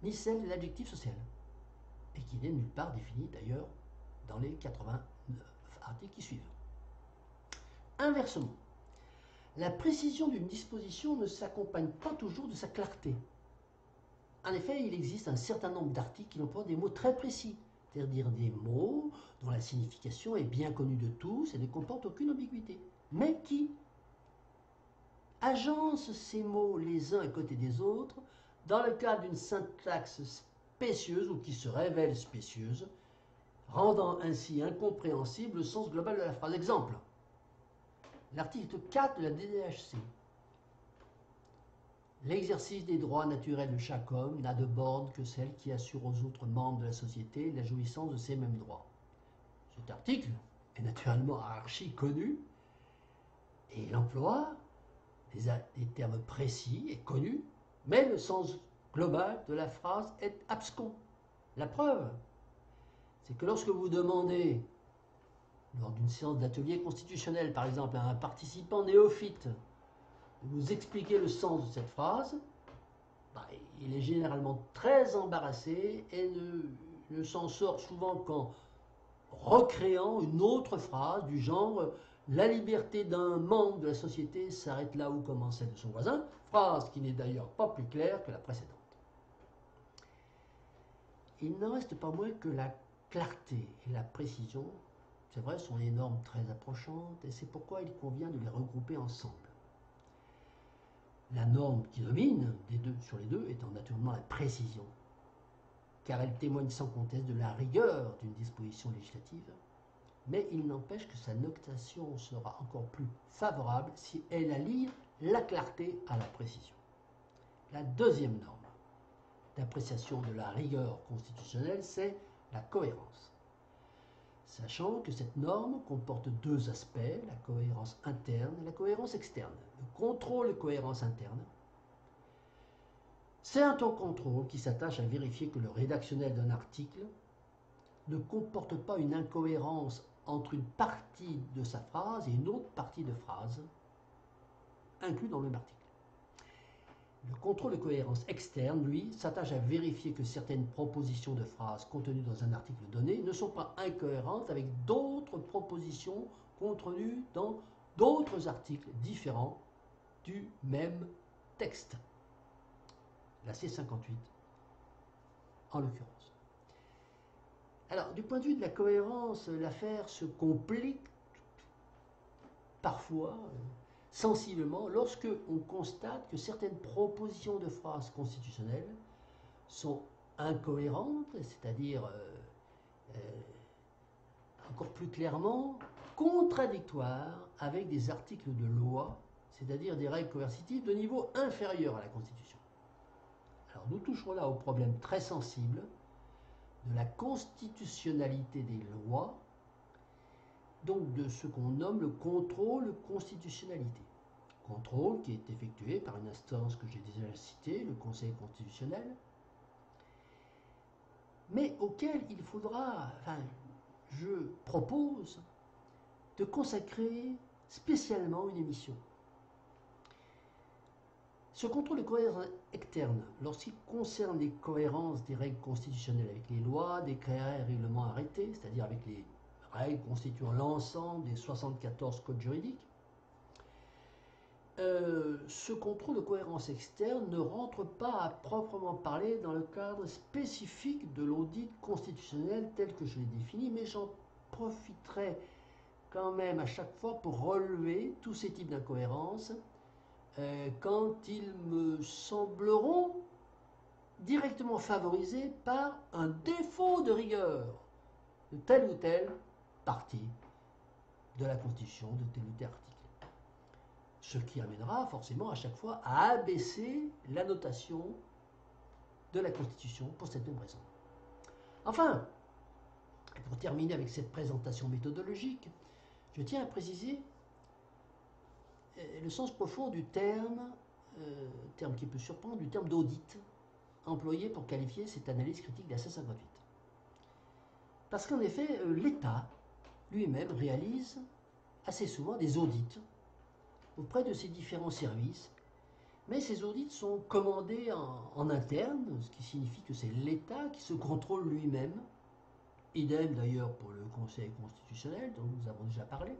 ni celle de l'adjectif social, et qui n'est nulle part défini d'ailleurs dans les 89 articles qui suivent. Inversement, la précision d'une disposition ne s'accompagne pas toujours de sa clarté. En effet, il existe un certain nombre d'articles qui emploient des mots très précis, c'est-à-dire des mots dont la signification est bien connue de tous et ne comportent aucune ambiguïté, mais qui agencent ces mots les uns à côté des autres dans le cadre d'une syntaxe spécieuse ou qui se révèle spécieuse, rendant ainsi incompréhensible le sens global de la phrase. Exemple, l'article 4 de la DDHC. L'exercice des droits naturels de chaque homme n'a de borne que celle qui assure aux autres membres de la société la jouissance de ces mêmes droits. Cet article est naturellement archi connu et il emploie des termes précis et connus, mais le sens global de la phrase est abscon. La preuve, c'est que lorsque vous demandez, lors d'une séance d'atelier constitutionnel par exemple, à un participant néophyte de vous expliquer le sens de cette phrase, il est généralement très embarrassé et ne s'en sort souvent qu'en recréant une autre phrase du genre « La liberté d'un membre de la société s'arrête là où commence celle de son voisin », phrase qui n'est d'ailleurs pas plus claire que la précédente. Il n'en reste pas moins que la clarté et la précision, c'est vrai, sont des normes très approchantes et c'est pourquoi il convient de les regrouper ensemble. La norme qui domine sur les deux étant naturellement la précision, car elle témoigne sans conteste de la rigueur d'une disposition législative, mais il n'empêche que sa notation sera encore plus favorable si elle allie la clarté à la précision. La deuxième norme d'appréciation de la rigueur constitutionnelle, c'est la cohérence. Sachant que cette norme comporte deux aspects, la cohérence interne et la cohérence externe. Le contrôle de cohérence interne, c'est un contrôle qui s'attache à vérifier que le rédactionnel d'un article ne comporte pas une incohérence entre une partie de sa phrase et une autre partie de phrase inclus dans le même article. Le contrôle de cohérence externe, lui, s'attache à vérifier que certaines propositions de phrases contenues dans un article donné ne sont pas incohérentes avec d'autres propositions contenues dans d'autres articles différents du même texte. La C58, en l'occurrence. Alors, du point de vue de la cohérence, l'affaire se complique parfois sensiblement lorsque on constate que certaines propositions de phrases constitutionnelles sont incohérentes, c'est-à-dire encore plus clairement contradictoires avec des articles de loi, c'est-à-dire des règles coercitives de niveau inférieur à la Constitution. Alors nous toucherons là au problème très sensible de la constitutionnalité des lois, donc de ce qu'on nomme le contrôle constitutionnalité. Contrôle qui est effectué par une instance que j'ai déjà citée, le Conseil constitutionnel, mais auquel il faudra, je propose de consacrer spécialement une émission. Ce contrôle de cohérence externe, lorsqu'il concerne les cohérences des règles constitutionnelles avec les lois, décrets et règlements arrêtés, c'est-à-dire avec les règles constituant l'ensemble des 74 codes juridiques, ce contrôle de cohérence externe ne rentre pas à proprement parler dans le cadre spécifique de l'audit constitutionnel tel que je l'ai défini, mais j'en profiterai quand même à chaque fois pour relever tous ces types d'incohérences quand ils me sembleront directement favorisés par un défaut de rigueur de telle ou telle partie de la Constitution, de tel ou tel article. Ce qui amènera forcément à chaque fois à abaisser la notation de la Constitution pour cette même raison. Enfin, pour terminer avec cette présentation méthodologique, je tiens à préciser le sens profond du terme qui peut surprendre, du terme d'audit employé pour qualifier cette analyse critique de la 1658. Parce qu'en effet, l'État lui-même réalise assez souvent des audits auprès de ses différents services, mais ces audits sont commandés en interne, ce qui signifie que c'est l'État qui se contrôle lui-même. Idem d'ailleurs pour le Conseil constitutionnel dont nous avons déjà parlé.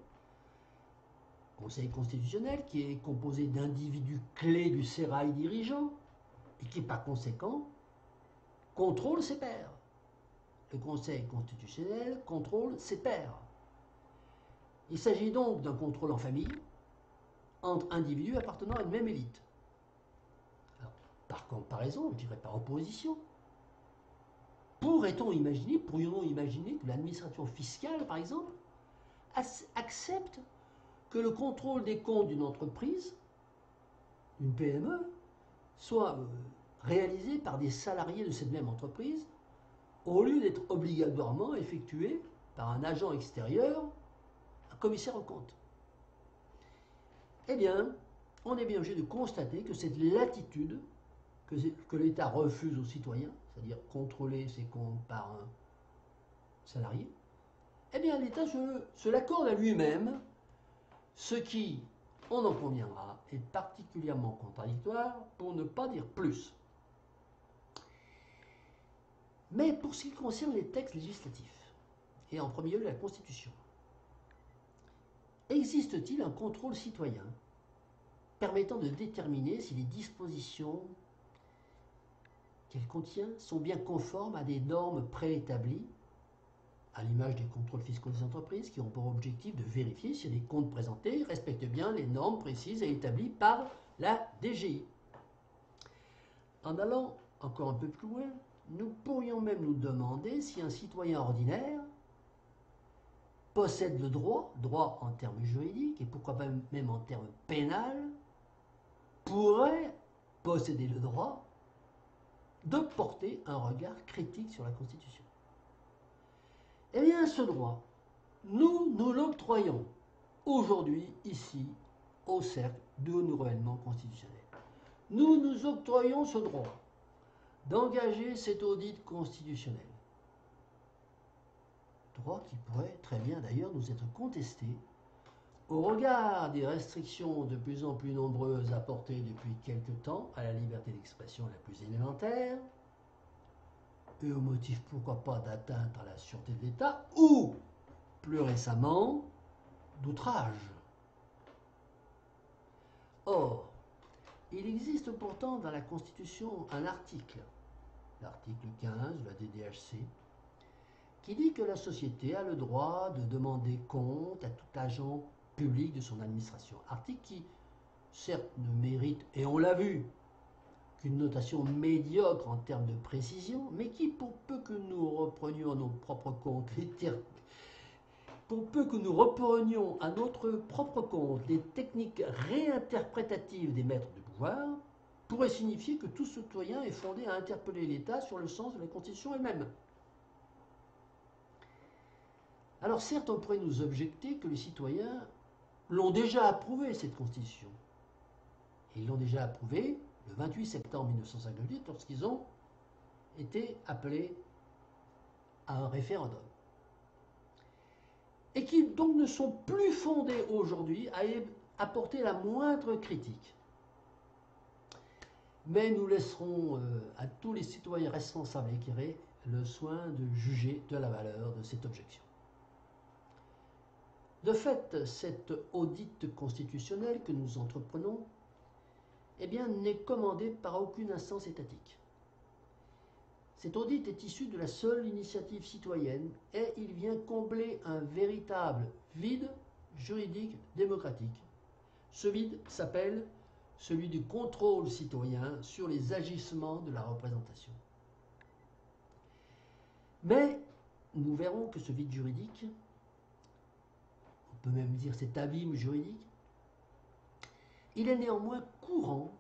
Conseil constitutionnel qui est composé d'individus clés du sérail dirigeant et qui par conséquent contrôle ses pairs. Le Conseil constitutionnel contrôle ses pairs. Il s'agit donc d'un contrôle en famille entre individus appartenant à une même élite. Alors, par comparaison, je dirais par opposition, pourrions-nous imaginer que l'administration fiscale, par exemple, accepte que le contrôle des comptes d'une entreprise, d'une PME, soit réalisé par des salariés de cette même entreprise, au lieu d'être obligatoirement effectué par un agent extérieur, un commissaire aux comptes. Eh bien, on est bien obligé de constater que cette latitude que l'État refuse aux citoyens, c'est-à-dire contrôler ses comptes par un salarié, eh bien l'État se l'accorde à lui-même, ce qui, on en conviendra, est particulièrement contradictoire, pour ne pas dire plus. Mais pour ce qui concerne les textes législatifs, et en premier lieu la Constitution, existe-t-il un contrôle citoyen permettant de déterminer si les dispositions qu'elle contient sont bien conformes à des normes préétablies, à l'image des contrôles fiscaux des entreprises qui ont pour objectif de vérifier si les comptes présentés respectent bien les normes précises et établies par la DGI. En allant encore un peu plus loin, nous pourrions même nous demander si un citoyen ordinaire possède le droit en termes juridiques et pourquoi pas même en termes pénals, pourrait posséder le droit de porter un regard critique sur la Constitution. Eh bien, ce droit, nous l'octroyons aujourd'hui, ici, au cercle de renouvellement constitutionnel. Nous octroyons ce droit d'engager cet audit constitutionnel. Droit qui pourrait très bien d'ailleurs nous être contesté au regard des restrictions de plus en plus nombreuses apportées depuis quelque temps à la liberté d'expression la plus élémentaire, et au motif pourquoi pas d'atteinte à la sûreté de l'État, ou, plus récemment, d'outrage. Or, il existe pourtant dans la Constitution un article, l'article 15 de la DDHC, qui dit que la société a le droit de demander compte à tout agent public de son administration. Article qui, certes, ne mérite, et on l'a vu, qu'une notation médiocre en termes de précision, mais qui, pour peu que nous reprenions à nos propres comptes à notre propre compte les techniques réinterprétatives des maîtres du pouvoir, pourrait signifier que tout citoyen est fondé à interpeller l'État sur le sens de la Constitution elle-même. Alors certes, on pourrait nous objecter que les citoyens l'ont déjà approuvé, cette Constitution. Et ils l'ont déjà approuvée le 28 septembre 1958 lorsqu'ils ont été appelés à un référendum. Et qui donc ne sont plus fondés aujourd'hui à apporter la moindre critique. Mais nous laisserons à tous les citoyens responsables et éclairés le soin de juger de la valeur de cette objection. De fait, cette audit constitutionnelle que nous entreprenons, eh bien, n'est commandée par aucune instance étatique. Cet audit est issu de la seule initiative citoyenne et il vient combler un véritable vide juridique démocratique. Ce vide s'appelle celui du contrôle citoyen sur les agissements de la représentation. Mais nous verrons que ce vide juridique, on peut même dire cet abîme juridique, il est néanmoins courant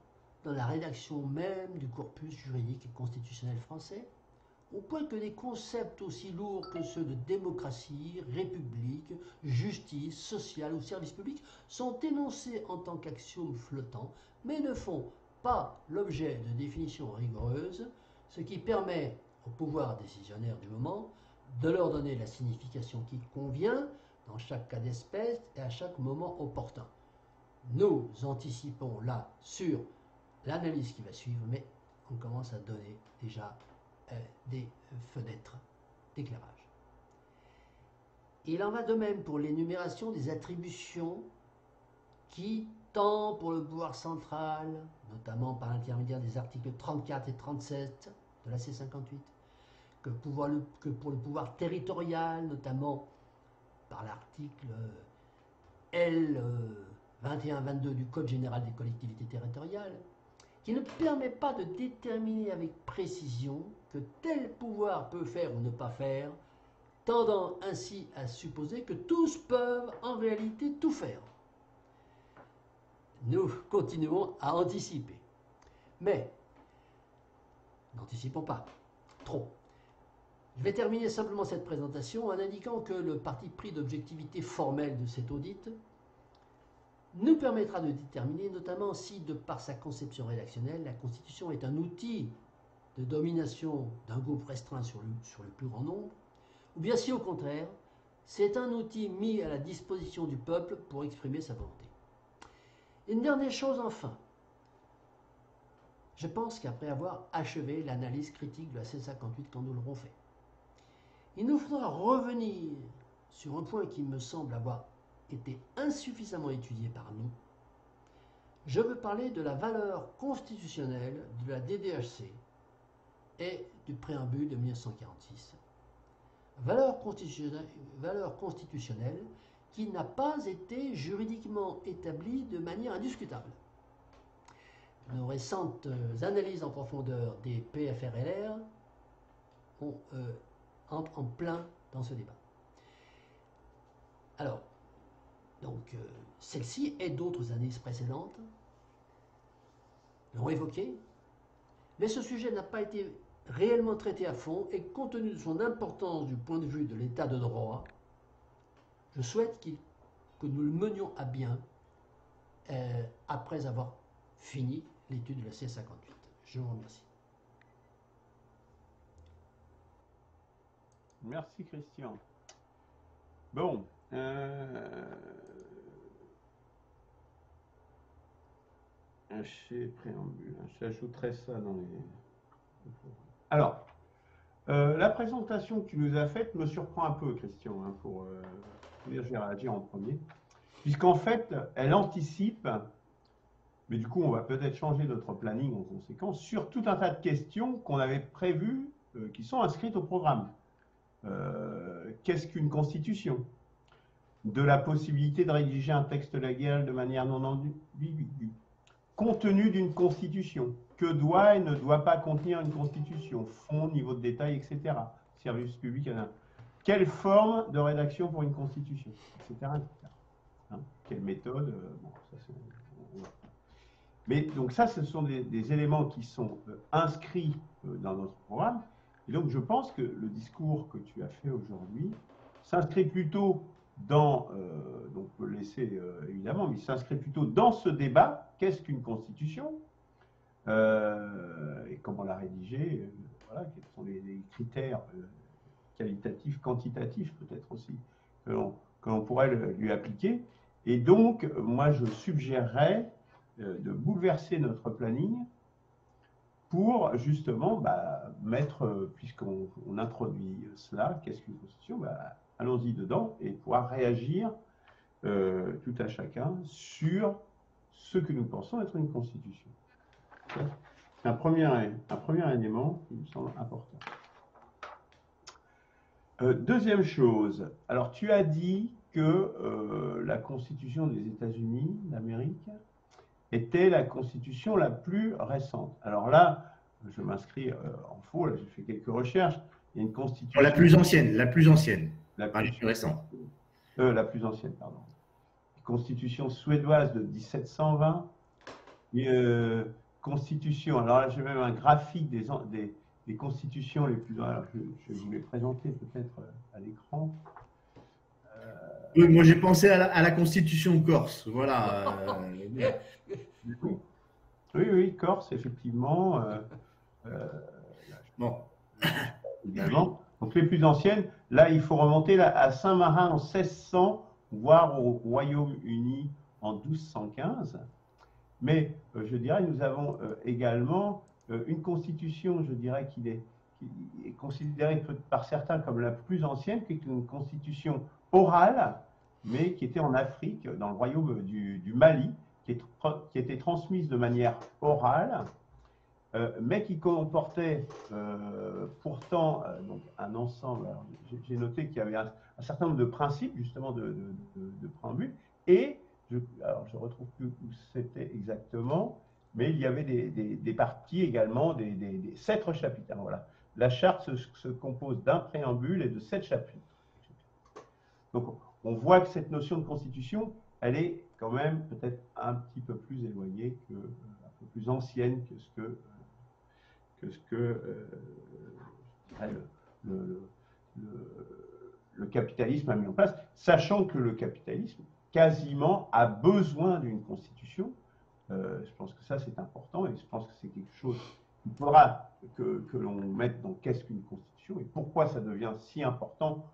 dans la rédaction même du corpus juridique et constitutionnel français, au point que des concepts aussi lourds que ceux de démocratie, république, justice, sociale ou service public sont énoncés en tant qu'axiomes flottants, mais ne font pas l'objet de définitions rigoureuses, ce qui permet au pouvoir décisionnaire du moment de leur donner la signification qui convient dans chaque cas d'espèce et à chaque moment opportun. Nous anticipons là sur l'analyse qui va suivre, mais on commence à donner déjà des fenêtres d'éclairage. Il en va de même pour l'énumération des attributions qui, tant pour le pouvoir central, notamment par l'intermédiaire des articles 34 et 37 de la C58, que pour le pouvoir territorial, notamment par l'article L 21-22 du Code général des collectivités territoriales, qui ne permet pas de déterminer avec précision que tel pouvoir peut faire ou ne pas faire, tendant ainsi à supposer que tous peuvent en réalité tout faire. Nous continuons à anticiper. Mais, n'anticipons pas trop. Je vais terminer simplement cette présentation en indiquant que le parti pris d'objectivité formelle de cet audit nous permettra de déterminer notamment si, de par sa conception rédactionnelle, la Constitution est un outil de domination d'un groupe restreint sur le plus grand nombre, ou bien si au contraire, c'est un outil mis à la disposition du peuple pour exprimer sa volonté. Une dernière chose enfin. Je pense qu'après avoir achevé l'analyse critique de la C58 quand nous l'aurons fait, il nous faudra revenir sur un point qui me semble avoir été insuffisamment étudié par nous. Je veux parler de la valeur constitutionnelle de la DDHC et du préambule de 1946. Valeur constitutionnelle qui n'a pas été juridiquement établie de manière indiscutable. Nos récentes analyses en profondeur des PFRLR entrent en plein dans ce débat. Alors, donc, celle-ci et d'autres analyses précédentes l'ont évoqué, mais ce sujet n'a pas été réellement traité à fond et compte tenu de son importance du point de vue de l'état de droit, je souhaite que nous le menions à bien après avoir fini l'étude de la C58. Je vous remercie. Merci Christian. Bon. Chez préambule, j'ajouterai ça dans les... Alors, la présentation que tu nous as faite me surprend un peu, Christian, hein, pour dire, je vais réagir en premier, puisqu'en fait, elle anticipe, mais du coup, on va peut-être changer notre planning en conséquence, sur tout un tas de questions qu'on avait prévues, qui sont inscrites au programme. Qu'est-ce qu'une constitution? De la possibilité de rédiger un texte légal de manière non ambiguë. Contenu d'une constitution. Que doit et ne doit pas contenir une constitution? Fond, niveau de détail, etc. Service public, quelle forme de rédaction pour une constitution, etc. Hein, quelle méthode bon, ça, mais donc ça, ce sont des éléments qui sont inscrits dans notre programme. Et donc je pense que le discours que tu as fait aujourd'hui s'inscrit plutôt dans, donc on peut le laisser évidemment, mais il s'inscrit plutôt dans ce débat. Qu'est-ce qu'une constitution et comment la rédiger, voilà, quels sont les critères qualitatifs, quantitatifs peut-être aussi, que l'on pourrait lui appliquer. Et donc, moi je suggérerais de bouleverser notre planning pour justement mettre, puisqu'on introduit cela, qu'est-ce qu'une constitution, allons-y dedans et pouvoir réagir tout à chacun sur ce que nous pensons être une constitution. C'est un premier élément qui me semble important. Deuxième chose, alors tu as dit que la constitution des États-Unis d'Amérique était la constitution la plus récente. Alors là, je m'inscris en faux, là j'ai fait quelques recherches. Il y a une constitution. La plus ancienne. La plus récente. La plus ancienne, pardon. Constitution suédoise de 1720. Constitution, alors là j'ai même un graphique des constitutions les plus. Alors, je vais vous les présenter peut-être à l'écran. Oui, moi j'ai pensé à la constitution corse, voilà. Oui, Corse, effectivement. Bon. Également. Donc les plus anciennes, là il faut remonter à Saint-Marin en 1600, voire au Royaume-Uni en 1215. Mais je dirais, nous avons également une constitution, je dirais, qui est considérée par certains comme la plus ancienne, qui est une constitution orale, mais qui était en Afrique, dans le royaume du Mali, qui était transmise de manière orale, mais qui comportait pourtant donc un ensemble. J'ai noté qu'il y avait un certain nombre de principes, justement, de préambule, et alors je ne retrouve plus où c'était exactement, mais il y avait des parties également, des 7 chapitres. Alors, voilà. La charte se compose d'un préambule et de 7 chapitres. Donc on voit que cette notion de constitution, elle est quand même peut-être un petit peu plus éloignée, un peu plus ancienne que ce que le capitalisme a mis en place, sachant que le capitalisme quasiment a besoin d'une constitution. Je pense que ça c'est important et je pense que c'est quelque chose qu'il faudra que l'on mette dans qu'est-ce qu'une constitution et pourquoi ça devient si important,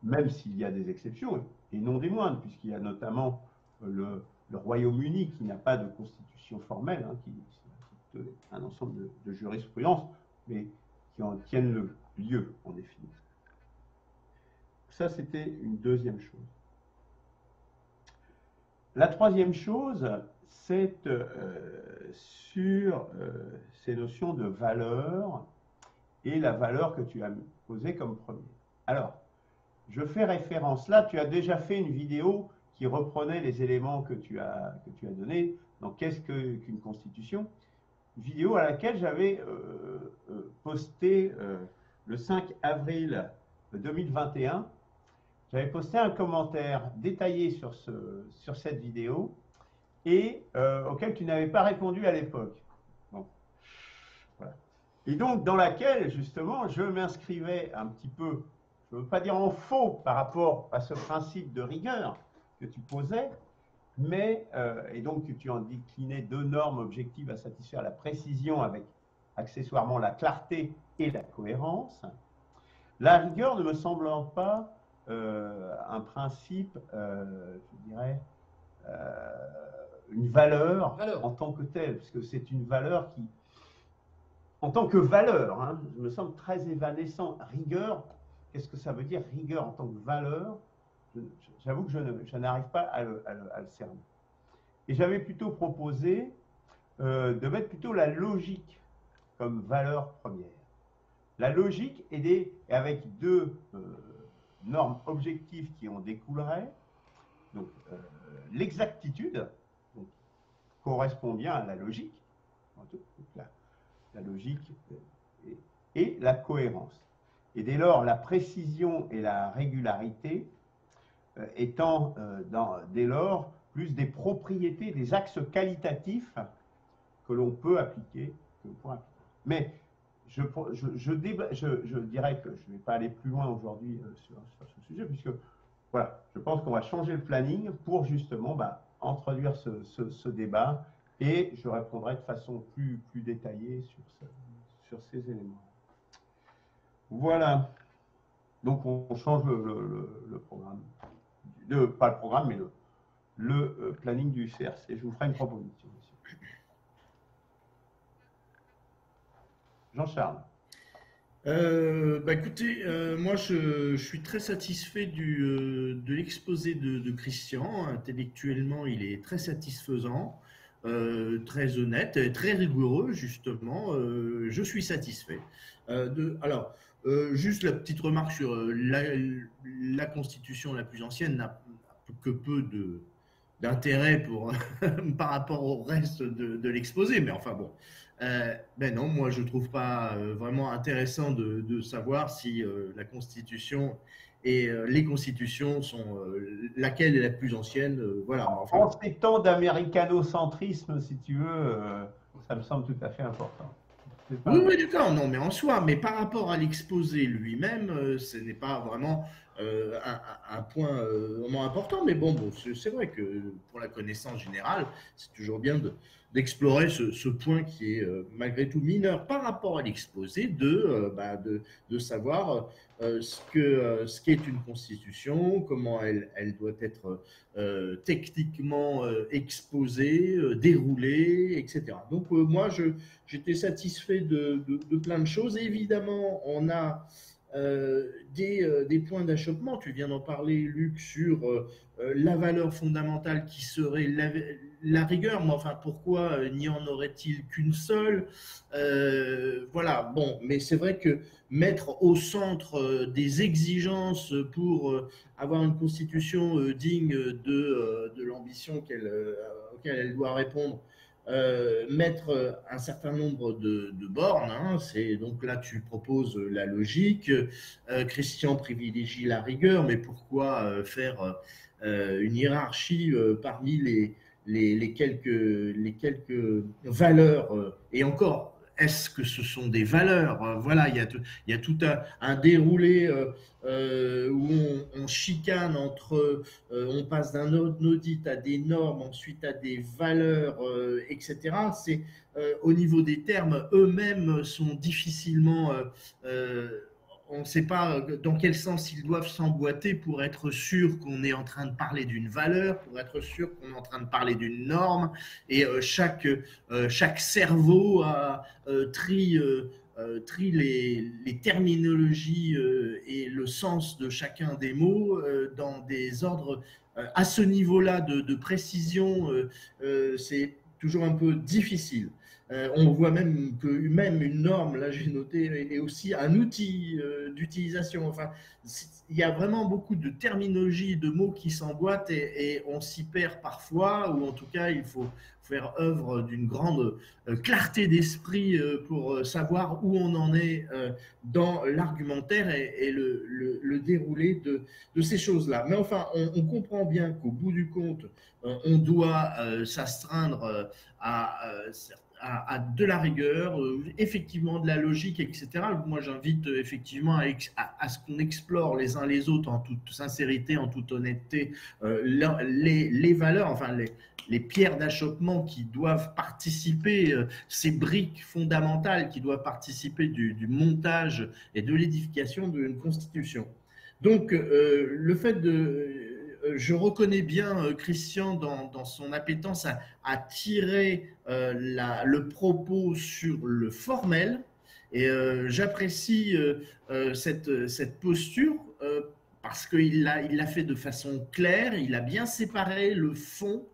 même s'il y a des exceptions et non des moindres, puisqu'il y a notamment le Royaume-Uni qui n'a pas de constitution formelle, hein, qui est un ensemble de jurisprudence, mais qui en tiennent le lieu en définitive. Ça, c'était une deuxième chose. La troisième chose, c'est sur ces notions de valeur et la valeur que tu as posée comme premier. Alors, je fais référence là, tu as déjà fait une vidéo qui reprenait les éléments que tu as donnés dans qu'est-ce qu'une constitution, une vidéo à laquelle j'avais posté le 5 avril 2021. J'avais posté un commentaire détaillé sur cette vidéo et auquel tu n'avais pas répondu à l'époque. Bon. Voilà. Et donc, dans laquelle, justement, je m'inscrivais un petit peu, je ne veux pas dire en faux par rapport à ce principe de rigueur que tu posais, mais, et donc que tu en déclinais 2 normes objectives à satisfaire la précision avec accessoirement la clarté et la cohérence. La rigueur ne me semblant pas un principe, je dirais, une valeur en tant que telle, parce que c'est une valeur qui, en tant que valeur, hein, je me semble très évanescent. Rigueur, qu'est-ce que ça veut dire rigueur en tant que valeur? J'avoue que je n'arrive pas à le cerner. Et j'avais plutôt proposé de mettre plutôt la logique comme valeur première. La logique et avec 2 normes objectives qui en découleraient. Donc, l'exactitude correspond bien à la logique, la logique et la cohérence. Et dès lors, la précision et la régularité étant dès lors plus des propriétés, des axes qualitatifs que l'on peut appliquer. Mais je dirais que je ne vais pas aller plus loin aujourd'hui sur ce sujet, puisque voilà, je pense qu'on va changer le planning pour justement introduire ce débat et je répondrai de façon plus détaillée sur ces éléments. Voilà. Donc on change le programme. Pas le programme, mais le planning du CRC. Je vous ferai une proposition. Jean-Charles. Écoutez, moi je suis très satisfait de l'exposé de Christian. Intellectuellement, il est très satisfaisant, très honnête, et très rigoureux, justement. Je suis satisfait. Juste la petite remarque sur la constitution la plus ancienne n'a que peu d'intérêt par rapport au reste de l'exposé, mais enfin bon. Ben non, moi je trouve pas vraiment intéressant de savoir si la Constitution et les constitutions sont laquelle est la plus ancienne. Voilà. Enfin, En ces temps d'américano-centrisme, si tu veux, ça me semble tout à fait important. C'est oui, pas... oui, d'accord, non, mais en soi, mais par rapport à l'exposé lui-même, ce n'est pas vraiment un point vraiment important. Mais bon, c'est vrai que pour la connaissance générale, c'est toujours bien d'explorer ce point qui est malgré tout mineur par rapport à l'exposé, de savoir ce qu'est une constitution, comment elle doit être techniquement exposée, déroulée, etc. Donc moi, j'étais satisfait de plein de choses. Évidemment, on a des points d'achoppement. Tu viens d'en parler, Luc, sur la valeur fondamentale qui serait la rigueur. Mais enfin, pourquoi n'y en aurait-il qu'une seule? Voilà, bon, mais c'est vrai que mettre au centre des exigences pour avoir une constitution digne de l'ambition auquel elle doit répondre, mettre un certain nombre de bornes. Hein, donc là, tu proposes la logique. Christian privilégie la rigueur, mais pourquoi faire une hiérarchie parmi les quelques valeurs et encore, est-ce que ce sont des valeurs? Voilà, il y a tout un déroulé où on chicane entre, on passe d'un audit à des normes, ensuite à des valeurs, etc. C'est au niveau des termes eux-mêmes sont difficilement on ne sait pas dans quel sens ils doivent s'emboîter pour être sûr qu'on est en train de parler d'une valeur, pour être sûr qu'on est en train de parler d'une norme. Et chaque cerveau trie les terminologies et le sens de chacun des mots dans des ordres à ce niveau-là de précision. C'est toujours un peu difficile. On voit même que même une norme, là j'ai noté, est aussi un outil d'utilisation. Enfin, il y a vraiment beaucoup de terminologie, de mots qui s'emboîtent et on s'y perd parfois, ou en tout cas il faut faire œuvre d'une grande clarté d'esprit pour savoir où on en est dans l'argumentaire et le déroulé de ces choses-là. Mais enfin, on comprend bien qu'au bout du compte, on doit s'astreindre à de la rigueur, effectivement de la logique, etc. Moi, j'invite effectivement à ce qu'on explore les uns les autres en toute sincérité, en toute honnêteté, les valeurs, enfin les pierres d'achoppement qui doivent participer, ces briques fondamentales qui doivent participer du montage et de l'édification d'une constitution. Donc, le fait je reconnais bien Christian dans son appétence à tirer le propos sur le formel et j'apprécie cette posture parce qu'il l'a fait de façon claire, il a bien séparé le fond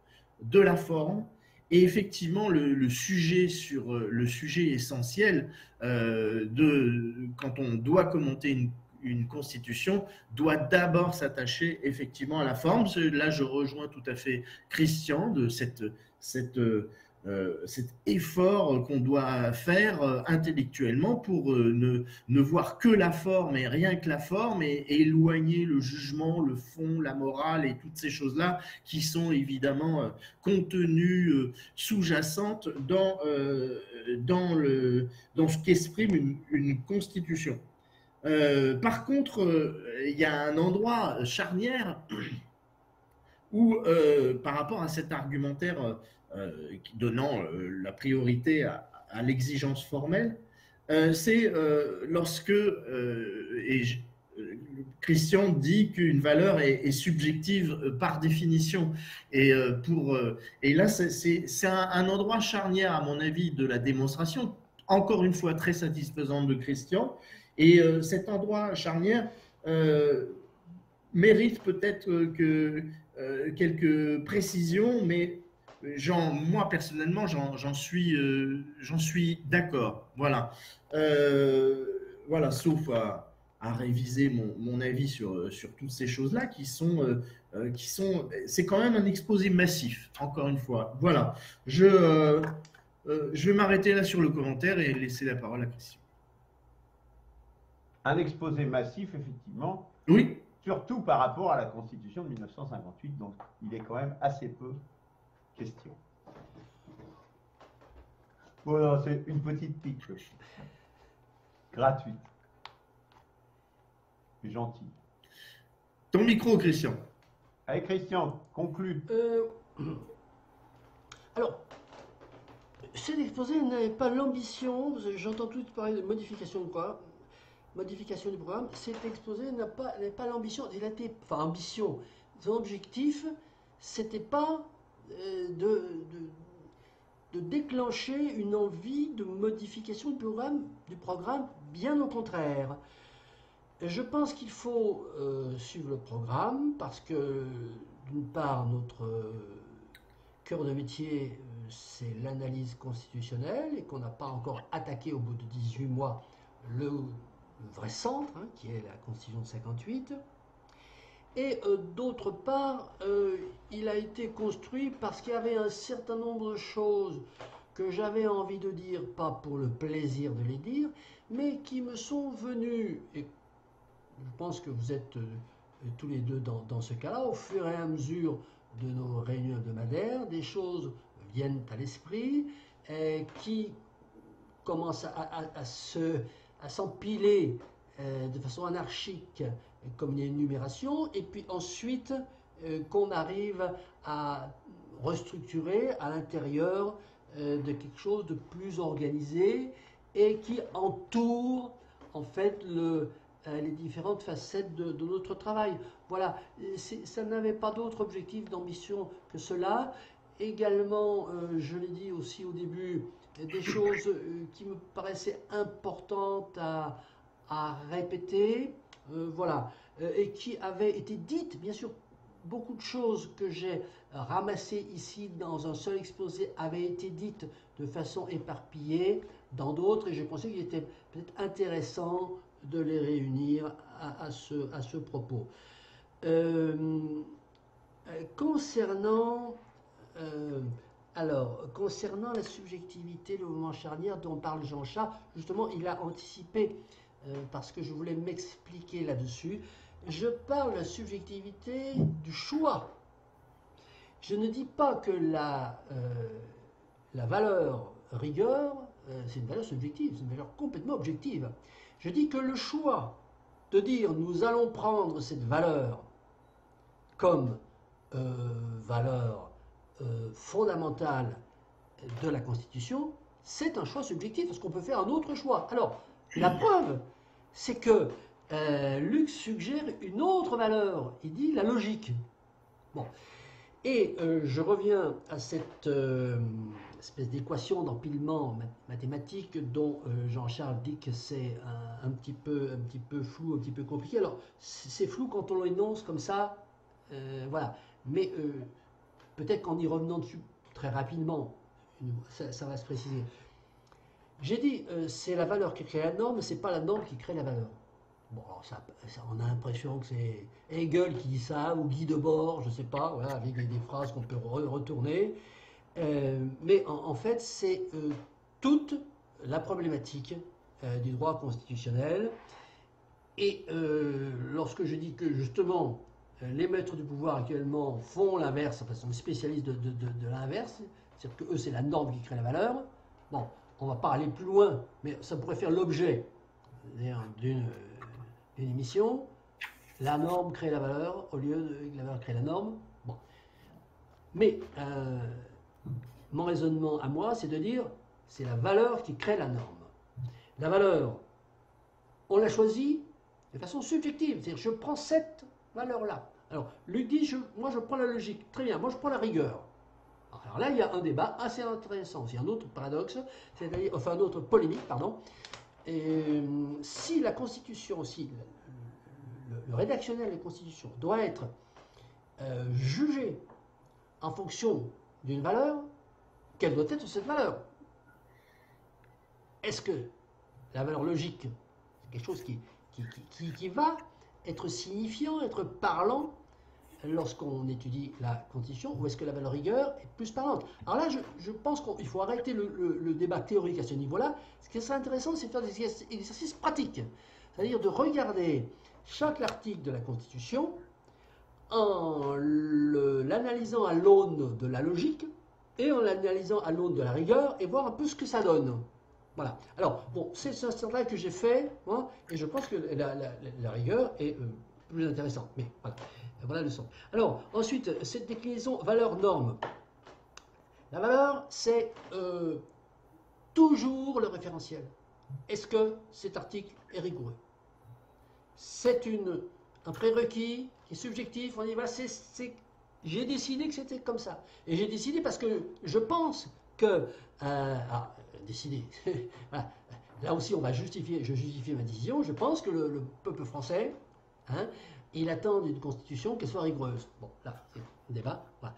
de la forme et effectivement le sujet le sujet essentiel quand on doit commenter une constitution doit d'abord s'attacher effectivement à la forme. Là, je rejoins tout à fait Christian de cet effort qu'on doit faire intellectuellement pour ne voir que la forme et rien que la forme et éloigner le jugement, le fond, la morale et toutes ces choses-là qui sont évidemment contenues sous-jacentes dans ce qu'exprime une constitution. Par contre, il y a un endroit charnière où, par rapport à cet argumentaire donnant la priorité à l'exigence formelle, c'est lorsque Christian dit qu'une valeur est subjective par définition. Et là, c'est un endroit charnière, à mon avis, de la démonstration, encore une fois très satisfaisante de Christian. Et cet endroit charnière mérite peut-être quelques précisions, mais moi personnellement, j'en suis d'accord. Voilà. Euh, voilà, sauf à réviser mon avis sur toutes ces choses-là c'est quand même un exposé massif, encore une fois. Voilà. Je vais m'arrêter là sur le commentaire et laisser la parole à Christian. Un exposé massif, effectivement, Oui. surtout par rapport à la Constitution de 1958, donc il est quand même assez peu question. Voilà, c'est une petite pique gratuite. Gentil. Ton micro, Christian. Allez, Christian, conclue. Alors, cet exposé n'avait pas l'ambition, j'entends tout parler de modification de quoi, modification du programme, cet exposé n'avait pas l'ambition, ambition, son objectif, c'était pas de déclencher une envie de modification du programme, bien au contraire. Je pense qu'il faut suivre le programme parce que, d'une part, notre cœur de métier, c'est l'analyse constitutionnelle et qu'on n'a pas encore attaqué au bout de 18 mois le vrai centre, hein, qui est la Constitution de 58. Et d'autre part, il a été construit parce qu'il y avait un certain nombre de choses que j'avais envie de dire, pas pour le plaisir de les dire, mais qui me sont venues, et je pense que vous êtes tous les deux dans ce cas-là, au fur et à mesure de nos réunions hebdomadaires, des choses viennent à l'esprit qui commencent à s'empiler de façon anarchique comme une énumération, et puis ensuite qu'on arrive à restructurer à l'intérieur de quelque chose de plus organisé et qui entoure en fait les différentes facettes de notre travail. Voilà, ça n'avait pas d'autre objectif d'ambition que cela. Également, je l'ai dit aussi au début, des choses qui me paraissaient importantes à répéter, voilà, et qui avaient été dites, bien sûr, beaucoup de choses que j'ai ramassées ici dans un seul exposé avaient été dites de façon éparpillée dans d'autres, et je pensais qu'il était peut-être intéressant de les réunir à ce propos. Concernant la subjectivité, le moment charnière dont parle Jean Chart, justement, il a anticipé parce que je voulais m'expliquer là-dessus. Je parle de la subjectivité du choix. Je ne dis pas que la valeur rigueur, c'est une valeur subjective, c'est une valeur complètement objective. Je dis que le choix de dire nous allons prendre cette valeur comme valeur fondamentale de la Constitution, c'est un choix subjectif, parce qu'on peut faire un autre choix. Alors, la preuve, c'est que Luc suggère une autre valeur. Il dit la logique. Bon. Et je reviens à cette espèce d'équation d'empilement mathématique dont Jean-Charles dit que c'est un petit peu flou, un petit peu compliqué. Alors, c'est flou quand on l'énonce comme ça, voilà. Mais peut-être qu'en y revenant dessus très rapidement, ça va se préciser. J'ai dit, c'est la valeur qui crée la norme, c'est pas la norme qui crée la valeur. Bon, alors on a l'impression que c'est Hegel qui dit ça, ou Guy Debord, je ne sais pas, voilà, avec des phrases qu'on peut retourner. Mais en fait, c'est toute la problématique du droit constitutionnel. Et lorsque je dis que justement, les maîtres du pouvoir actuellement font l'inverse, enfin sont spécialistes de l'inverse, c'est-à-dire que eux, c'est la norme qui crée la valeur. Bon, on ne va pas aller plus loin, mais ça pourrait faire l'objet d'une émission. La norme crée la valeur au lieu de la valeur crée la norme. Bon. Mais mon raisonnement à moi, c'est de dire c'est la valeur qui crée la norme. La valeur, on l'a choisie de façon subjective. C'est-à-dire, je prends cette valeur-là. Alors, Luc dit, moi je prends la logique. Très bien, moi je prends la rigueur. Alors là, il y a un débat assez intéressant. Il y a un autre paradoxe, c'est-à-dire, enfin, une autre polémique, pardon. si la Constitution, si le rédactionnel de la Constitution doit être jugé en fonction d'une valeur, quelle doit être cette valeur? Est-ce que la valeur logique, c'est quelque chose qui va être signifiant, être parlant lorsqu'on étudie la Constitution, ou est-ce que la valeur rigueur est plus parlante? Alors là, je pense qu'il faut arrêter le débat théorique à ce niveau-là. Ce qui serait intéressant, c'est de faire des exercices pratiques. C'est-à-dire de regarder chaque article de la Constitution en l'analysant à l'aune de la logique et en l'analysant à l'aune de la rigueur et voir un peu ce que ça donne. Voilà. Alors, bon, c'est ce travail que j'ai fait, hein, et je pense que la rigueur est plus intéressante. Mais voilà. Voilà le son. Alors, ensuite, cette déclinaison valeur-norme. La valeur, c'est toujours le référentiel. Est-ce que cet article est rigoureux? C'est un prérequis qui est subjectif. On dit, voilà, j'ai décidé que c'était comme ça. Et j'ai décidé parce que je pense que... décidé. Voilà. Là aussi, je justifie ma décision. Je pense que le peuple français... Hein, il attend d'une constitution qu'elle soit rigoureuse. Bon, là, c'est un débat. Voilà.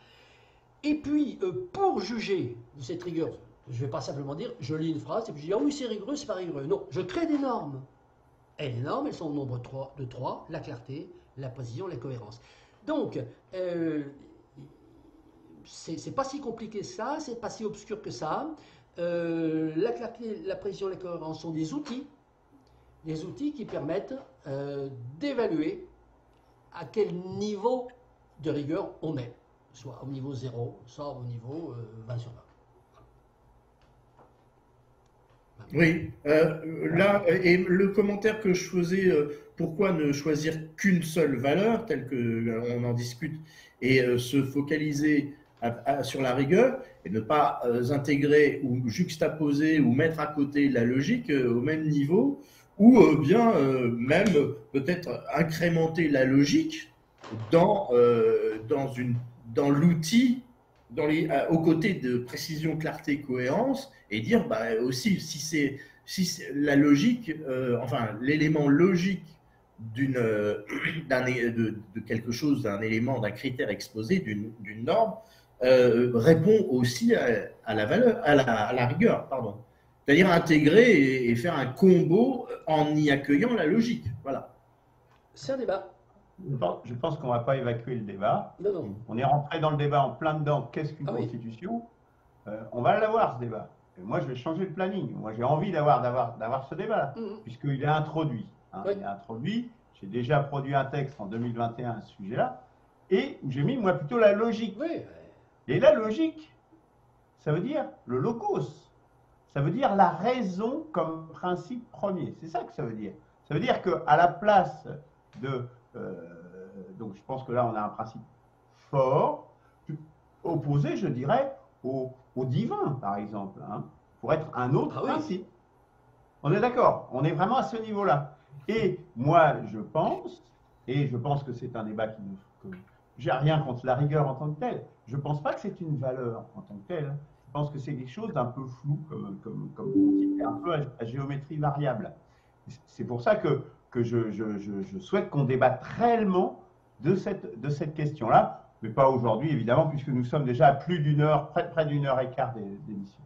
Et puis, pour juger de cette rigueur, je ne vais pas simplement dire, je lis une phrase et puis je dis, ah oui, c'est rigoureux, c'est pas rigoureux. Non, je crée des normes. Et les normes, elles sont au nombre de 3, la clarté, la précision, la cohérence. Donc, c'est pas si compliqué que ça, c'est pas si obscur que ça. La clarté, la précision, la cohérence sont des outils qui permettent d'évaluer à quel niveau de rigueur on est, soit au niveau 0, soit au niveau 20 sur 20. Oui, là, et le commentaire que je faisais, pourquoi ne choisir qu'une seule valeur, telle qu'on en discute, et se focaliser sur la rigueur, et ne pas intégrer ou juxtaposer ou mettre à côté la logique au même niveau, ou bien même peut-être incrémenter la logique dans l'outil, aux côtés de précision, clarté, cohérence, et dire bah, aussi si la logique, enfin l'élément logique de quelque chose, d'un élément, d'un critère exposé, d'une norme, répond aussi à la valeur, à la rigueur, pardon. C'est-à-dire intégrer et faire un combo en y accueillant la logique. Voilà. C'est un débat. Je pense qu'on ne va pas évacuer le débat. Non, non. On est rentré dans le débat en plein dedans. Qu'est-ce qu'une constitution? On va l'avoir, ce débat. Et moi, je vais changer le planning. Moi, j'ai envie d'avoir ce débat-là, puisqu'il est introduit. Hein, il est introduit. J'ai déjà produit un texte en 2021 à ce sujet-là, et où j'ai mis, moi, plutôt la logique. Oui. Et la logique, ça veut dire le logos. Ça veut dire la raison comme principe premier. C'est ça que ça veut dire. Ça veut dire qu'à la place de... donc je pense que là, on a un principe fort, opposé, je dirais, au divin, par exemple, hein, pour être un autre principe. On est d'accord, on est vraiment à ce niveau-là. Et moi, je pense que c'est un débat j'ai rien contre la rigueur en tant que telle. Je ne pense pas que c'est une valeur en tant que telle. Je pense que c'est quelque chose d'un peu flou, comme principe, un peu à géométrie variable. C'est pour ça que je souhaite qu'on débatte réellement de cette question-là, mais pas aujourd'hui, évidemment, puisque nous sommes déjà à plus d'une heure, près d'une heure et quart d'émission.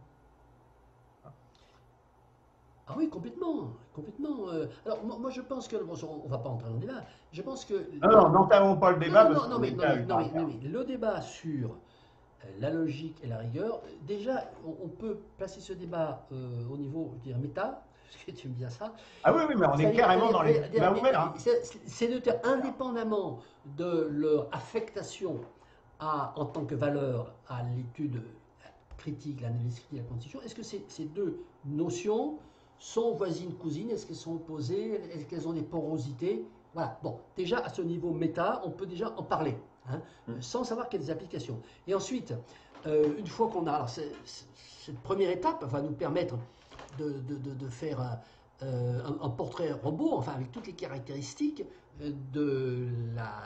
Ah oui, complètement. Alors, moi, je pense que... Bon, on ne va pas entrer dans le débat. Je pense que... Non, n'entamons pas le débat. Non, mais le débat sur la logique et la rigueur, déjà, on peut placer ce débat au niveau, je dirais, méta, parce que tu me dis ça. Ah oui, mais on est carrément dans les débats ouverts. Ces deux termes, indépendamment de leur affectation en tant que valeur à l'étude critique, l'analyse critique de la Constitution, est-ce que ces deux notions sont voisines, cousines? Est-ce qu'elles sont opposées? Est-ce qu'elles ont des porosités? Voilà. Bon, déjà, à ce niveau méta, on peut déjà en parler, hein, sans savoir qu'il y a des applications. Et ensuite, une fois qu'on a... Alors, cette première étape va nous permettre de faire un portrait robot, enfin, avec toutes les caractéristiques de la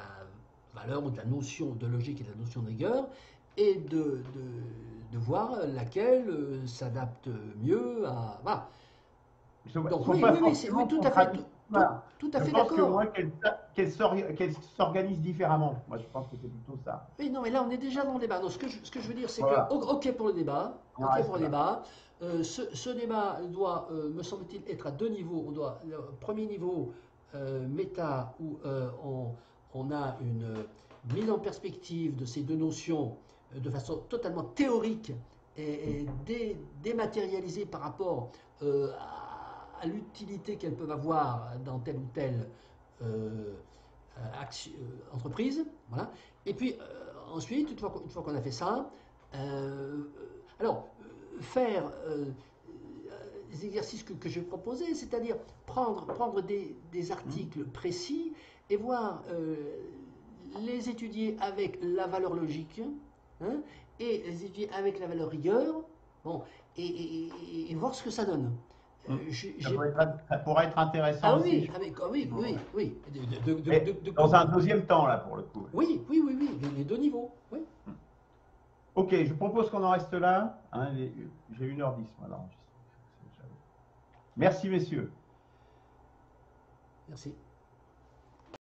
valeur ou de la notion de logique et de la notion de rigueur, et de voir laquelle s'adapte mieux à... Voilà. Donc sont oui, pas oui, oui, forcément oui, tout à fait, contradictoires. tout à Je fait pense que d'accord. moi, qu'elles s'organisent différemment. Moi, je pense que c'est plutôt ça. Oui, non, mais là, on est déjà dans le débat. Non, ce que je veux dire, c'est que, Voilà. OK pour le débat, On en OK pour reste le là. débat. Ce débat doit, me semble-t-il, être à deux niveaux. Le premier niveau, méta, où on a une mise en perspective de ces deux notions de façon totalement théorique et dématérialisée par rapport à l'utilité qu'elles peuvent avoir dans telle ou telle euh, entreprise. Voilà. Et puis ensuite, une fois qu'on a fait ça, euh, alors faire les exercices que je vais proposer, c'est-à-dire prendre des articles précis et voir les étudier avec la valeur logique, hein, et les étudier avec la valeur rigueur, bon, et voir ce que ça donne. Ça pourrait être intéressant Ah aussi. oui, oui, oui, oui. Mais dans un deuxième temps, là, pour le coup. Oui, oui, oui, oui, les deux niveaux. Oui. Ok, je propose qu'on en reste là. Hein, j'ai 1h10, moi, là. Merci, messieurs. Merci.